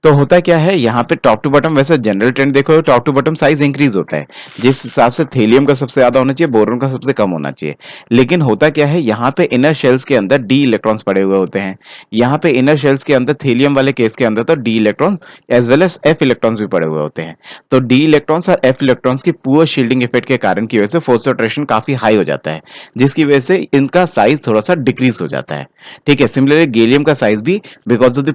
तो होता क्या है यहाँ पे टॉप टू बॉटम, वैसे जनरल ट्रेंड देखो top to bottom size increase होता है, जिस हिसाब से थेलियम का सबसे ज्यादा होना चाहिए, बोरोन का सबसे कम होना चाहिए। लेकिन होता क्या है यहाँ पे इनर शेल्स के अंदर डी इलेक्ट्रॉन्स पड़े हुए होते हैं, यहाँ पे इनर शेल्स के अंदर थेलियम वाले केस के अंदर तो D electrons as well as F electrons भी पड़े हुए होते हैं। तो डी इलेक्ट्रॉन्स और एफ इलेक्ट्रॉन्स की पुअर शील्डिंग इफेक्ट के कारण की वजह से फोर्स ऑफ अट्रैक्शन काफी हाई हो जाता है, जिसकी वजह से इनका साइज थोड़ा सा डिक्रीज हो जाता है। ठीक है, सिमिलरली गैलियम का साइज भी because of the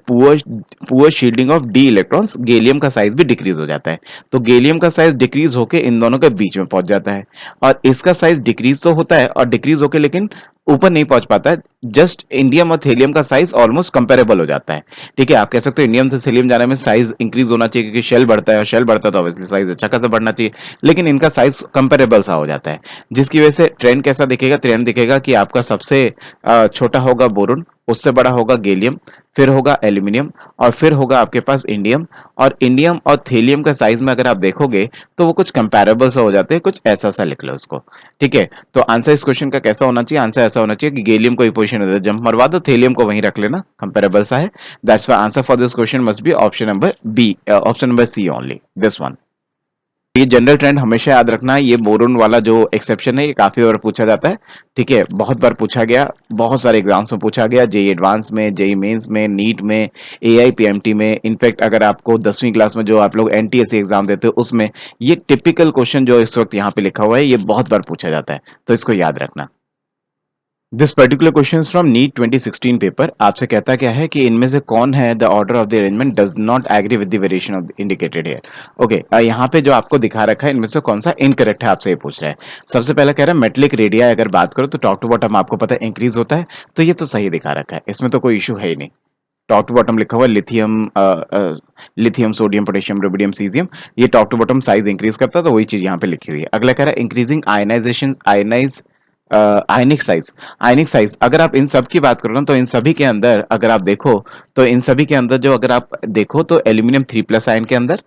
poor shielding of D electrons, gallium का साइज भी डिक्रीज हो जाता है। तो गैलियम का साइज डिक्रीज होकर इन दोनों के बीच में पहुंच जाता है, और इसका साइज डिक्रीज तो होता है और डिक्रीज होकर लेकिन ऊपर नहीं पहुंच पाता है, जस्ट इंडियम और थेलियम का साइज ऑलमोस्ट कंपेरेबल हो जाता है। ठीक है, आप कह सकते हो इंडियम से थेलियम जाने में साइज इंक्रीज होना चाहिए क्योंकि शेल बढ़ता है, और शेल बढ़ता है तो ऑब्वियसली साइज अच्छा खासा बढ़ना चाहिए, लेकिन इनका साइज कंपेरेबल सा हो जाता है, जिसकी वजह से ट्रेंड कैसा दिखेगा, ट्रेंड दिखेगा कि आपका सबसे छोटा होगा बोरोन, उससे बड़ा होगा गैलियम, फिर होगा एल्यूमिनियम, और फिर होगा आपके पास इंडियम। और इंडियम और थेलियम का साइज में अगर आप देखोगे तो वो कुछ कंपैरेबल सा हो जाते हैं, कुछ ऐसा सा लिख लो उसको। ठीक है, तो आंसर इस क्वेश्चन का कैसा होना चाहिए, आंसर ऐसा होना चाहिए कि गैलियम को ही पोजीशन जंप मरवा दो, थेलियम को वहीं रख लेना, कंपैरेबल सा है। That's why answer for this question must be option number B, option number C only, this one. ये जनरल ट्रेंड हमेशा याद रखना है, ये बोरोन वाला जो एक्सेप्शन है ये काफी बार पूछा जाता है। ठीक है, बहुत बार पूछा गया, बहुत सारे एग्जाम्स में पूछा गया, जेई एडवांस में, जेई मेंस में, नीट में, एआई पीएमटी में, इनफैक्ट अगर आपको 10वीं क्लास में जो आप लोग एनटीएससी एग्जाम देते हो उसमें, ये टिपिकल क्वेश्चन जो इस वक्त यहाँ पे लिखा हुआ है ये बहुत बार पूछा जाता है, तो इसको याद रखना। This particular question from NEET 2016 paper, आपसे कहता क्या है कि इनमें से कौन है the order of the arrangement does not agree with the variation of indicated here. Okay, यहाँ पे जो आपको दिखा रखा है इनमें से कौन सा इनकरेक्ट है, आपसे ये पूछ रहा है। सबसे पहला कह रहा है मेटलिक रेडिया अगर बात करो तो टॉप टू बॉटम आपको पता है इंक्रीज होता है, तो ये तो सही दिखा रखा है, इसमें तो कोई इशू है ही नहीं। टॉप टू बॉटम लिखा हुआ है lithium, lithium, sodium, potassium, rubidium, caesium, ये top to bottom size increase करता है, तो वही चीज यहाँ पे लिखी हुई है। अगला कह रहा है increasing ionisation, ionic size, ionic size अगर आप इन सब की बात करो ना तो इन सभी के अंदर अगर आप देखो तो इन सभी के अंदर जो अगर आप देखो तो एल्यूमिनियम 3+ आयन के अंदर,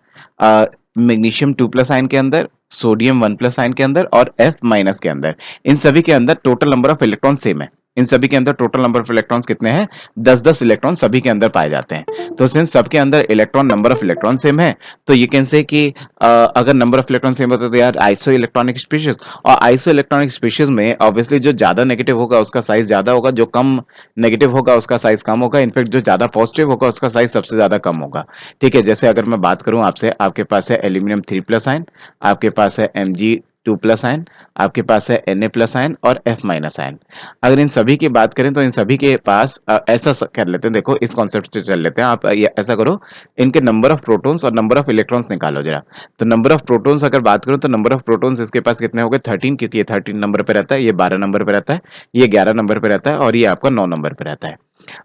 मैग्नीशियम 2+ आयन के अंदर, सोडियम 1+ आयन के अंदर और F- के अंदर, इन सभी के अंदर total number of electron same है। इन सभी के अंदर टोटल नंबर ऑफ इलेक्ट्रॉन्स कितने हैं, 10-10 इलेक्ट्रॉन सभी के अंदर पाए जाते हैं। तो सिंस सबके अंदर electron number of electron same है, तो ये कैन से कि अगर नंबर ऑफ इलेक्ट्रॉन सेम होता है तो यार आइसो इलेक्ट्रॉनिक स्पीशीज, और आइसो इलेक्ट्रॉनिक स्पीशीज में ऑब्वियसली जो ज्यादा नेगेटिव होगा उसका साइज ज्यादा होगा, जो कम नेगेटिव होगा उसका साइज कम होगा, इनफैक्ट जो ज्यादा पॉजिटिव होगा उसका साइज सबसे ज्यादा कम होगा। ठीक है, जैसे अगर मैं बात करूं आपसे, आपके पास है एल्यूमिनियम 3+ आयन, आपके पास है Mg2+ आयन, आपके पास है Na+आयन और F- आयन। अगर इन सभी की बात करें तो इन सभी के पास ऐसा कर लेते हैं, देखो इस कॉन्सेप्ट से चल लेते हैं, आप ऐसा करो, इनके नंबर ऑफ प्रोटॉन्स और नंबर ऑफ इलेक्ट्रॉन्स निकालो जरा। तो नंबर ऑफ प्रोटॉन्स अगर बात करूं तो नंबर ऑफ प्रोटॉन्स इसके पास कितने हो गए, 13, क्योंकि ये 13 नंबर पे रहता है, ये 12 नंबर पे रहता है, ये 11 नंबर पे रहता है और ये आपका 9 नंबर पे रहता है।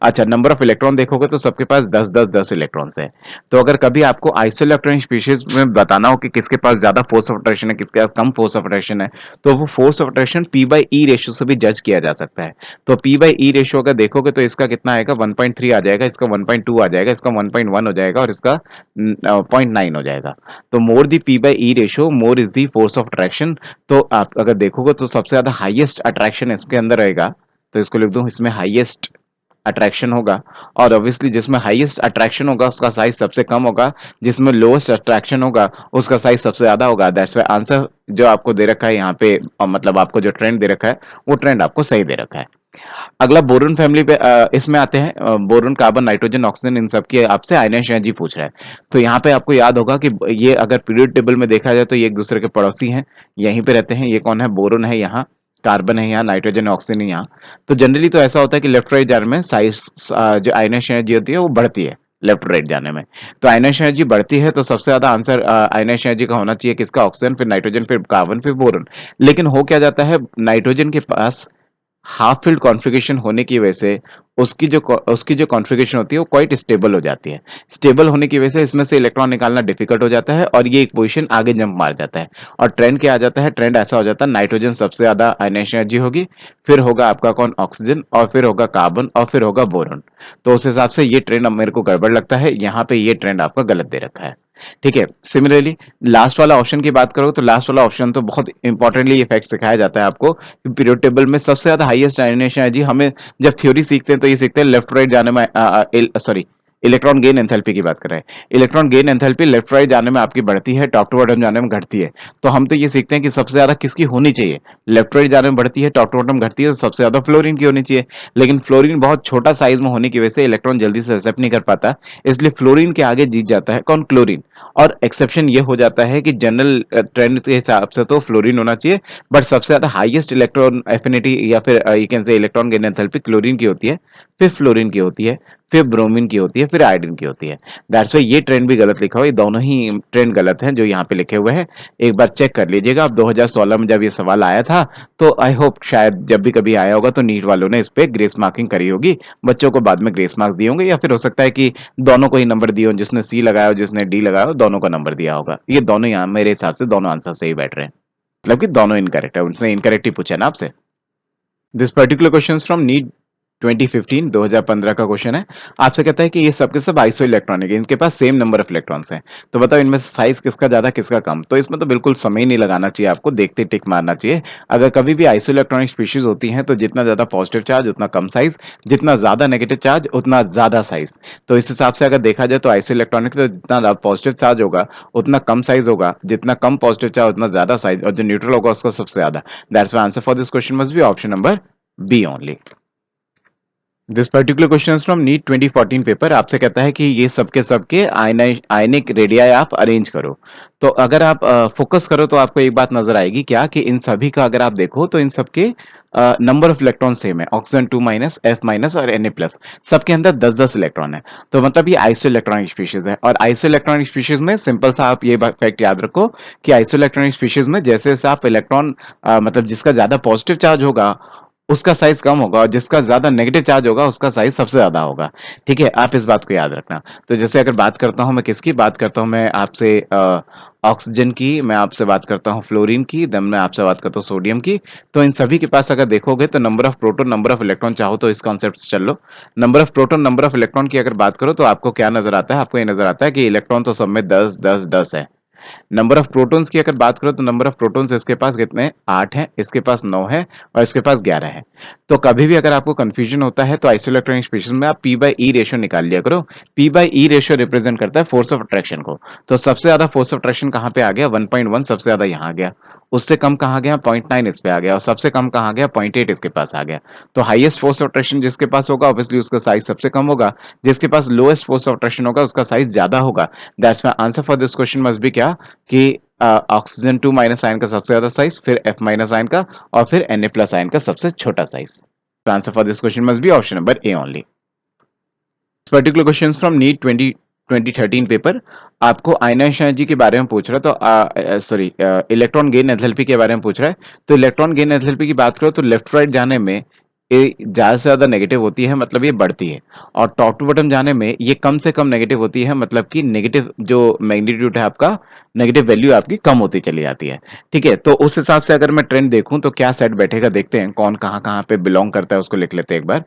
अच्छा, नंबर ऑफ इलेक्ट्रॉन देखोगे तो सबके पास 10 इलेक्ट्रॉन्स है। तो अगर कभी आपको आइसो इलेक्ट्रॉनिक स्पीशीज में बताना हो कि किसके पास ज्यादा फोर्स ऑफ अट्रैक्शन है, किसके पास कम फोर्स ऑफ अट्रैक्शन है, तो वो force of attraction P/E ratio से भी जज किया जा सकता है। तो P/E रेशियो अगर देखोगे तो इसका कितना आएगा, 1.3 आ जाएगा, इसका 1.2 आ जाएगा, इसका 1.1 हो जाएगा और इसका 0.9 हो जाएगा। तो मोर दी P/E ratio more is the force of attraction. तो आप अगर देखोगे तो सबसे ज्यादा हाईएस्ट अट्रैक्शन इसके अंदर रहेगा, तो इसको लिख दूं इसमें हाईएस्ट अट्रैक्शन होगा, और ऑब्वियसली जिसमें हाईएस्ट अट्रैक्शन होगा उसका साइज सबसे कम होगा, जिसमें लोएस्ट अट्रैक्शन होगा उसका साइज सबसे ज्यादा होगा। दैट्स व्हाई आंसर जो आपको दे रखा है यहाँ पे, मतलब आपको जो ट्रेंड दे रखा है वो ट्रेंड आपको सही दे रखा है। अगला बोरोन फैमिली पे इसमें आते हैं। बोरोन, कार्बन, नाइट्रोजन, ऑक्सीजन, इन सब की आपसे आयनेश एनर्जी पूछ रहा है। तो यहाँ पे आपको याद होगा कि ये अगर पीरियड टेबल में देखा जाए तो ये एक दूसरे के पड़ोसी हैं, यहीं पे रहते हैं। ये कौन है? बोरोन है यहाँ, कार्बन है यहाँ, नाइट्रोजन ऑक्सीजन है यहाँ। तो जनरली तो ऐसा होता है कि लेफ्ट राइट जाने में साइज जो आयनेश एनर्जी होती है वो बढ़ती है लेफ्ट राइट जाने में। तो आयनेश एनर्जी बढ़ती है तो सबसे ज्यादा आंसर आयनेश एनर्जी का होना चाहिए किसका? ऑक्सीजन, फिर नाइट्रोजन, फिर कार्बन, फिर बोरोन। लेकिन हो क्या जाता है, नाइट्रोजन के पास हाफ फील्ड कॉन्फ़िगरेशन होने की वजह से उसकी जो कॉन्फ़िगरेशन होती है वो क्वाइट स्टेबल हो जाती है। स्टेबल होने की वजह से इसमें से इलेक्ट्रॉन निकालना डिफिकल्ट हो जाता है और ये एक पोजीशन आगे जंप मार जाता है। और ट्रेंड क्या आ जाता है? ट्रेंड ऐसा हो जाता है, नाइट्रोजन सबसे ज्यादा आयनेश एनर्जी होगी, फिर होगा आपका कौन? ऑक्सीजन, और फिर होगा कार्बन, और फिर होगा बोरॉन। तो उस हिसाब से ये ट्रेंड अब मेरे को गड़बड़ लगता है, यहाँ पे ये ट्रेंड आपका गलत दे रखा है। ठीक है। सिमिलरली लास्ट वाला ऑप्शन की बात करो तो लास्ट वाला ऑप्शन तो बहुत इंपॉर्टेंटली ये फैक्ट सिखाया जाता है आपको कि पीरियड टेबल में सबसे ज्यादा हाईएस्ट आयनेशन एनर्जी हमें जब थ्योरी सीखते हैं तो ये सीखते हैं लेफ्ट राइट जाने में, सॉरी, इलेक्ट्रॉन गेन एंथैल्पी की बात कर रहे हैं। Electron gain enthalpy left right जाने में आपकी बढ़ती है, टॉप टू बॉटम जाने में घटती है। तो हम तो ये सीखते हैं कि सबसे ज्यादा किसकी होनी चाहिए? लेफ्ट राइट जाने में बढ़ती है, टॉप टू बॉटम घटती है, तो सबसे ज्यादा फ्लोरीन की होनी चाहिए। लेकिन फ्लोरीन बहुत छोटा साइज में होने की वजह से इलेक्ट्रॉन जल्दी से एक्सेप्ट नहीं कर पाता, इसलिए फ्लोरीन के आगे जीत जाता है कौन? क्लोरीन। और एक्सेप्शन ये हो जाता है कि जनरल ट्रेंड के हिसाब से तो फ्लोरीन होना चाहिए, बट सबसे ज्यादा हाईएस्ट इलेक्ट्रॉन एफिनिटी या फिर यू कैन से इलेक्ट्रॉन गेन एंथैल्पी क्लोरीन की होती है, फिर फ्लोरीन की होती है, फिर ब्रोमीन की होती है, फिर आयोडीन की होती है। दैट्स व्हाई ये ट्रेंड भी गलत लिखा हुआ है, ये दोनों ही ट्रेंड गलत हैं जो यहाँ पे लिखे हुए हैं। एक बार चेक कर लीजिएगा। अब 2016 में जब ये सवाल आया था तो आई होप शायद जब भी कभी आया होगा तो नीट वालों ने इस पे ग्रेस मार्किंग करी होगी, बच्चों को बाद में ग्रेस मार्क्स दिए होंगे, या फिर हो सकता है कि दोनों को ही नंबर दिए हो, जिसने सी लगाया हो जिसने डी लगाया हो दोनों को नंबर दिया होगा। ये दोनों यहाँ मेरे हिसाब से दोनों आंसर सही बैठ रहे हैं, मतलब कि दोनों इनकरेक्ट है, उसने इनकरेक्ट ही पूछा है ना आपसे। This particular question from NEET 2015, 2015 का क्वेश्चन है। आपसे कहता है कि ये सब के सब आइसो इलेक्ट्रॉनिक है, इनके पास सेम नंबर ऑफ इलेक्ट्रॉन्स हैं, तो बताओ इनमें से साइज किसका ज्यादा किसका कम? तो इसमें तो बिल्कुल समय ही नहीं लगाना चाहिए, आपको देखते टिक मारना चाहिए। अगर कभी भी आइसो इलेक्ट्रॉनिक स्पीशीज होती हैं तो जितना ज्यादा पॉजिटिव चार्ज उतना कम साइज, जितना ज्यादा नेगेटिव चार्ज उतना ज्यादा साइज। तो इस हिसाब से अगर देखा जाए तो आइसो इलेक्ट्रॉनिक तो जितना पॉजिटिव चार्ज होगा उतना कम साइज होगा, जितना कम पॉजिटिव चार्ज उतना ज्यादा साइज, और जो न्यूट्रल होगा उसका सबसे ज्यादा। That's why answer for this question must be option number B only. This particular question from NEET 2014 paper. आपसे कहता है कि ये सबके सबके आयनिक रेडियाई आप अरेंज करो। तो अगर आप फोकस करो तो आपको एक बात नजर आएगी क्या, कि इन सभी का अगर आप देखो तो इन सबके नंबर ऑफ इलेक्ट्रॉन सेम है, ऑक्सीजन 2 माइनस, एफ माइनस और Na प्लस, सबके अंदर 10-10 इलेक्ट्रॉन है। तो मतलब ये आइसो इलेक्ट्रॉनिक स्पीशीज है, और आइसो इलेक्ट्रॉनिक स्पीशीज में सिंपल सा आप ये फैक्ट याद रखो कि आइसो इलेक्ट्रॉनिक स्पीशीज में जैसे जैसे आप इलेक्ट्रॉन मतलब जिसका ज्यादा पॉजिटिव चार्ज होगा उसका साइज कम होगा, और जिसका ज्यादा नेगेटिव चार्ज होगा उसका साइज सबसे ज्यादा होगा। ठीक है, आप इस बात को याद रखना। तो जैसे अगर बात करता हूं मैं किसकी बात करता हूं, मैं आपसे ऑक्सीजन की, मैं आपसे बात करता हूं फ्लोरीन की, देन मैं आपसे बात करता हूं सोडियम की। तो इन सभी के पास अगर देखोगे तो number of proton number of electron, चाहो तो इस कॉन्सेप्ट से चल लो। Number of proton number of electron की अगर बात करो तो आपको क्या नजर आता है? आपको ये नजर आता है कि इलेक्ट्रॉन तो सब में 10-10-10 है। नंबर ऑफ प्रोटॉन्स की अगर बात करो तो नंबर ऑफ प्रोटॉन्स इसके पास कितने? 8 है, इसके पास 9 है, और इसके पास 11 है। तो कभी भी अगर आपको कंफ्यूजन होता है तो आइसोइलेक्ट्रॉनिक स्पीशीज में आप पी बाई ई रेशियो निकाल लिया करो। P by E ratio represent करता है फोर्स ऑफ अट्रैक्शन को। तो सबसे ज्यादा फोर्स ऑफ अट्रैक्शन कहां पे आ गया? 1.1 सबसे ज्यादा यहां आ गया। उससे कम कहां गया? 0.9 इस पे आ गया, और सबसे कम कहां गया? 0.8 इसके पास आ गया। तो हाईएस्ट फोर्स ऑफ अट्रैक्शन जिसके पास होगा ऑब्वियसली उसका साइज सबसे कम होगा, जिसके पास लोएस्ट फोर्स ऑफ अट्रैक्शन होगा उसका साइज ज्यादा होगा। That's my answer for this question must B क्या, कि ऑक्सीजन 2 माइनस आयन का सबसे ज्यादा साइज, फिर एफ माइनस आयन का, और फिर Na प्लस आयन का सबसे छोटा साइज। तो answer for this question must be option number A only. Particular question from NEET 2013 paper. आपको आयनाइज एनर्जी के बारे में पूछ रहा है, तो सॉरी, इलेक्ट्रॉन गेन एंथैल्पी के बारे में पूछ रहा है। तो इलेक्ट्रॉन गेन एंथैल्पी की बात करो तो लेफ्ट राइट जाने में ये ज्यादा से ज्यादा नेगेटिव होती है, मतलब ये बढ़ती है, और टॉप टू बॉटम जाने में ये कम से कम नेगेटिव होती है, मतलब कि नेगेटिव जो मैग्नीट्यूड है आपका, नेगेटिव वैल्यू आपकी कम होती चली जाती है। ठीक है, तो उस हिसाब से अगर मैं ट्रेंड देखूं तो क्या सेट बैठेगा, देखते हैं कौन कहाँ कहाँ पे बिलोंग करता है, उसको लिख लेते हैं एक बार।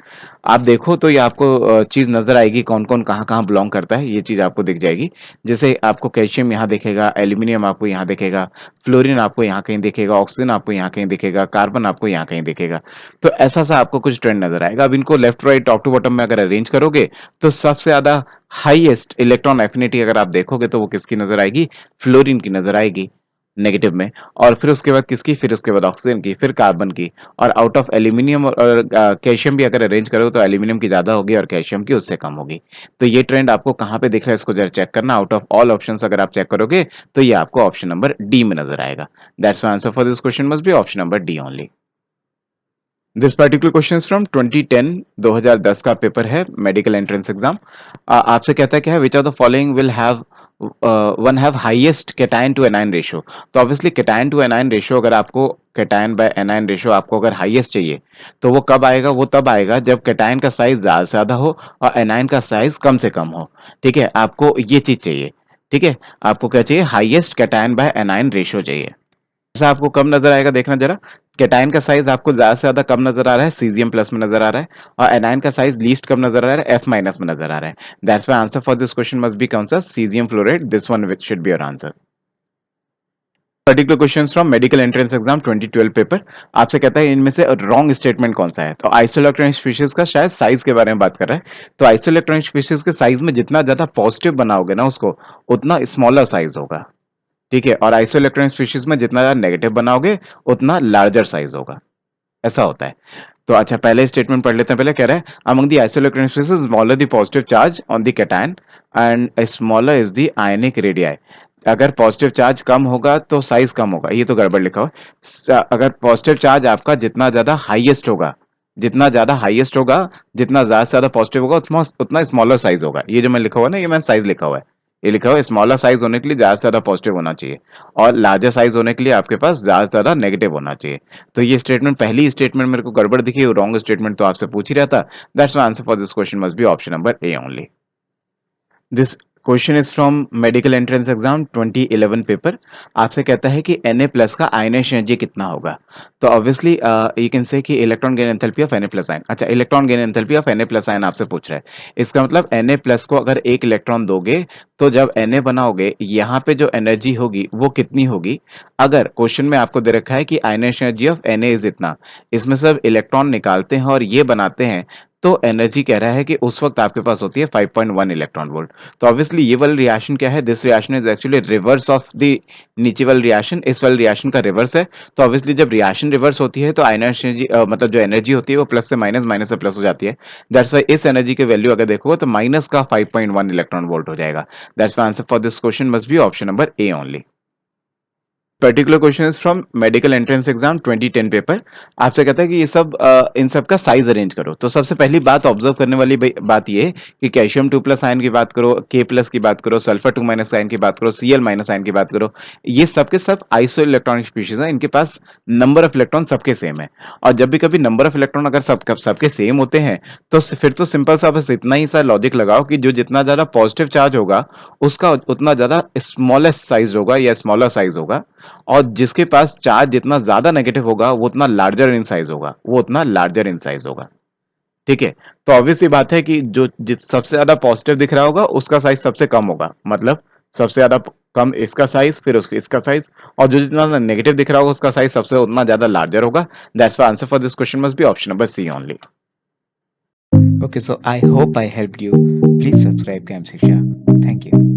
आप देखो तो ये आपको चीज नजर आएगी कौन कौन कहाँ कहाँ बिलोंग करता है, ये चीज आपको दिख जाएगी। जैसे आपको कैल्शियम यहाँ दिखेगा, एल्यूमिनियम आपको यहाँ दिखेगा, फ्लोरीन आपको यहाँ कहीं दिखेगा, ऑक्सीजन आपको यहाँ कहीं दिखेगा, कार्बन आपको यहाँ कहीं दिखेगा। तो ऐसा सा आपको कुछ ट्रेंड नजर आएगा। अब इनको left right top to bottom में अगर अरेंज करोगे तो सबसे ज्यादा हाईएस्ट इलेक्ट्रॉन एफिनिटी अगर आप देखोगे तो वो किसकी नजर आएगी, फ्लोरीन की नजर आएगी नेगेटिव में। और फिर उसके बाद किसकी, फिर उसके बाद ऑक्सीजन की, फिर कार्बन की। और आउट ऑफ एल्यूमिनियम और कैल्शियम भी अगर अरेंज करोगे तो एल्यूमिनियम की ज्यादा होगी और कैल्शियम की उससे कम होगी। तो ये ट्रेंड आपको कहाँ पे दिख रहा है इसको जरा चेक करना। आउट ऑफ ऑल ऑप्शंस अगर आप चेक करोगे तो ये आपको ऑप्शन नंबर डी में नजर आएगा। That's why answer for this question must be option number D only. This particular question is from 2010, 2010 का पेपर है, मेडिकल एंट्रेंस एग्जाम। आपसे कहता है क्या है, which of the following will have one have highest cation to anion ratio. तो obviously cation to anion ratio अगर आपको, कैटायन बाय एनायन रेशियो आपको अगर हाईएस्ट चाहिए तो वो कब आएगा, वो तब आएगा जब कैटायन का साइज ज्यादा से ज्यादा हो और एनायन का साइज कम से कम हो। ठीक है, आपको ये चीज चाहिए। ठीक है, आपको क्या चाहिए, highest cation by anion ratio चाहिए। ऐसा आपको कम नजर आएगा, देखना जरा। कैटायन का साइज आपको ज्यादा से ज्यादा कम नजर आ रहा है, सीजियम प्लस में नजर आ रहा है, और एनायन का साइज लीस्ट कम नजर आ रहा है, एफ माइनस में नजर आ रहा है। That's why answer for this question must B कौन सा, caesium fluoride, this one which should be your answer. Particular question from medical entrance exam 2012 paper. आपसे कहता है इनमें से रॉन्ग स्टेटमेंट कौन सा है। तो आइसोइलेक्ट्रॉनिक स्पीशीज का शायद साइज के बारे में बात कर रहा है। तो आइसोइलेक्ट्रॉनिक स्पीशीज के साइज में जितना ज्यादा पॉजिटिव बनाओगे ना उसको, उतना स्मॉलर साइज होगा। ठीक है, और आइसोइलेक्ट्रॉनिक स्पीशीज में जितना ज्यादा नेगेटिव बनाओगे उतना लार्जर साइज होगा, ऐसा होता है। तो अच्छा, पहले स्टेटमेंट पढ़ लेते हैं। पहले कह रहा है among the isoelectronic species smaller the positive charge on the cation and smaller is the ionic radii. अगर पॉजिटिव चार्ज कम होगा तो साइज कम होगा, ये तो गड़बड़ लिखा हुआ है। अगर पॉजिटिव चार्ज आपका जितना ज्यादा हाईएस्ट होगा, जितना ज्यादा हाईएस्ट होगा, जितना ज्यादा से ज्यादा पॉजिटिव होगा उतना उतना स्मॉलर साइज होगा। ये जो मैं लिखा हुआ है ना, ये मैंने साइज लिखा हुआ है। ये लिखा हुआ है स्मॉलर साइज होने के लिए ज्यादा से ज्यादा पॉजिटिव होना चाहिए और लार्जर साइज होने के लिए आपके पास ज्यादा से ज्यादा नेगेटिव होना चाहिए। तो ये स्टेटमेंट, पहली स्टेटमेंट मेरे को गड़बड़ दिखी, रॉन्ग स्टेटमेंट तो आपसे पूछ ही रहा था। That's answer for this question must be option number A only. This question is from medical entrance exam 2011 paper. आपसे कहता है कि Na प्लस का आयनेशन एनर्जी कितना होगा। तो ऑब्वियसली यू कैन से कि electron gain enthalpy of Na plus ion. अच्छा, electron gain enthalpy of Na plus ion आपसे पूछ रहा है। इसका मतलब Na प्लस को अगर एक इलेक्ट्रॉन दोगे तो जब Na बनाओगे यहाँ पे जो एनर्जी होगी वो कितनी होगी। अगर क्वेश्चन में आपको दे रखा है कि ionisation energy of Na is इतना, इसमें सब इलेक्ट्रॉन निकालते हैं और ये बनाते हैं, तो एनर्जी कह रहा है कि उस वक्त आपके पास होती है 5.1 इलेक्ट्रॉन वोल्ट। तो ऑब्वियसली ये वाला रिएक्शन क्या है, this reaction is actually reverse of the नीचे वाला रिएक्शन, इस वाले रिएक्शन का रिवर्स है। तो ऑब्वियसली जब रिएक्शन रिवर्स होती है तो आयनेशन एनर्जी मतलब जो एनर्जी होती है वो प्लस से माइनस, माइनस से प्लस हो जाती है। दैट्स व्हाई इस एनर्जी की वैल्यू अगर देखोगे तो माइनस का 5.1 इलेक्ट्रॉन वोल्ट हो जाएगा। That's why answer for this question must be option number A only. Particular question is from medical entrance exam 2010 paper. आपसे कहता है कि ये सब इन सब का साइज अरेंज करो। तो सबसे पहली बात ऑब्जर्व करने वाली बात ये कि कैल्शियम 2 प्लस आयन की बात करो, के प्लस की बात करो, सल्फर 2 माइनस आयन की बात करो, Cl माइनस आयन की बात करो, ये सबके सब आइसो इलेक्ट्रॉनिक स्पीशीज हैं। इनके पास नंबर ऑफ इलेक्ट्रॉन सबके सेम है। और जब भी कभी नंबर ऑफ इलेक्ट्रॉन अगर सबके सेम होते हैं तो फिर तो सिंपल सा बस इतना ही सा लॉजिक लगाओ कि जो जितना ज्यादा पॉजिटिव चार्ज होगा उसका उतना ज्यादा स्मॉलेस्ट साइज होगा या स्मॉलर साइज होगा, और जिसके पास चार्ज जितना ज्यादा नेगेटिव होगा वो उतना लार्जर इन साइज होगा, वो उतना लार्जर इन साइज होगा। ठीक है, तो ऑब्वियस सी बात है कि जो सबसे ज्यादा पॉजिटिव दिख रहा होगा उसका साइज सबसे कम होगा, मतलब सबसे ज्यादा कम इसका साइज, फिर उसका इसका साइज, और जो जितना नेगेटिव दिख रहा होगा उसका साइज सबसे उतना ज्यादा लार्जर होगा। That's why answer for this question must be option number C only. Okay, so I hope I helped you. Please subscribe Camp Shiksha. Thank you.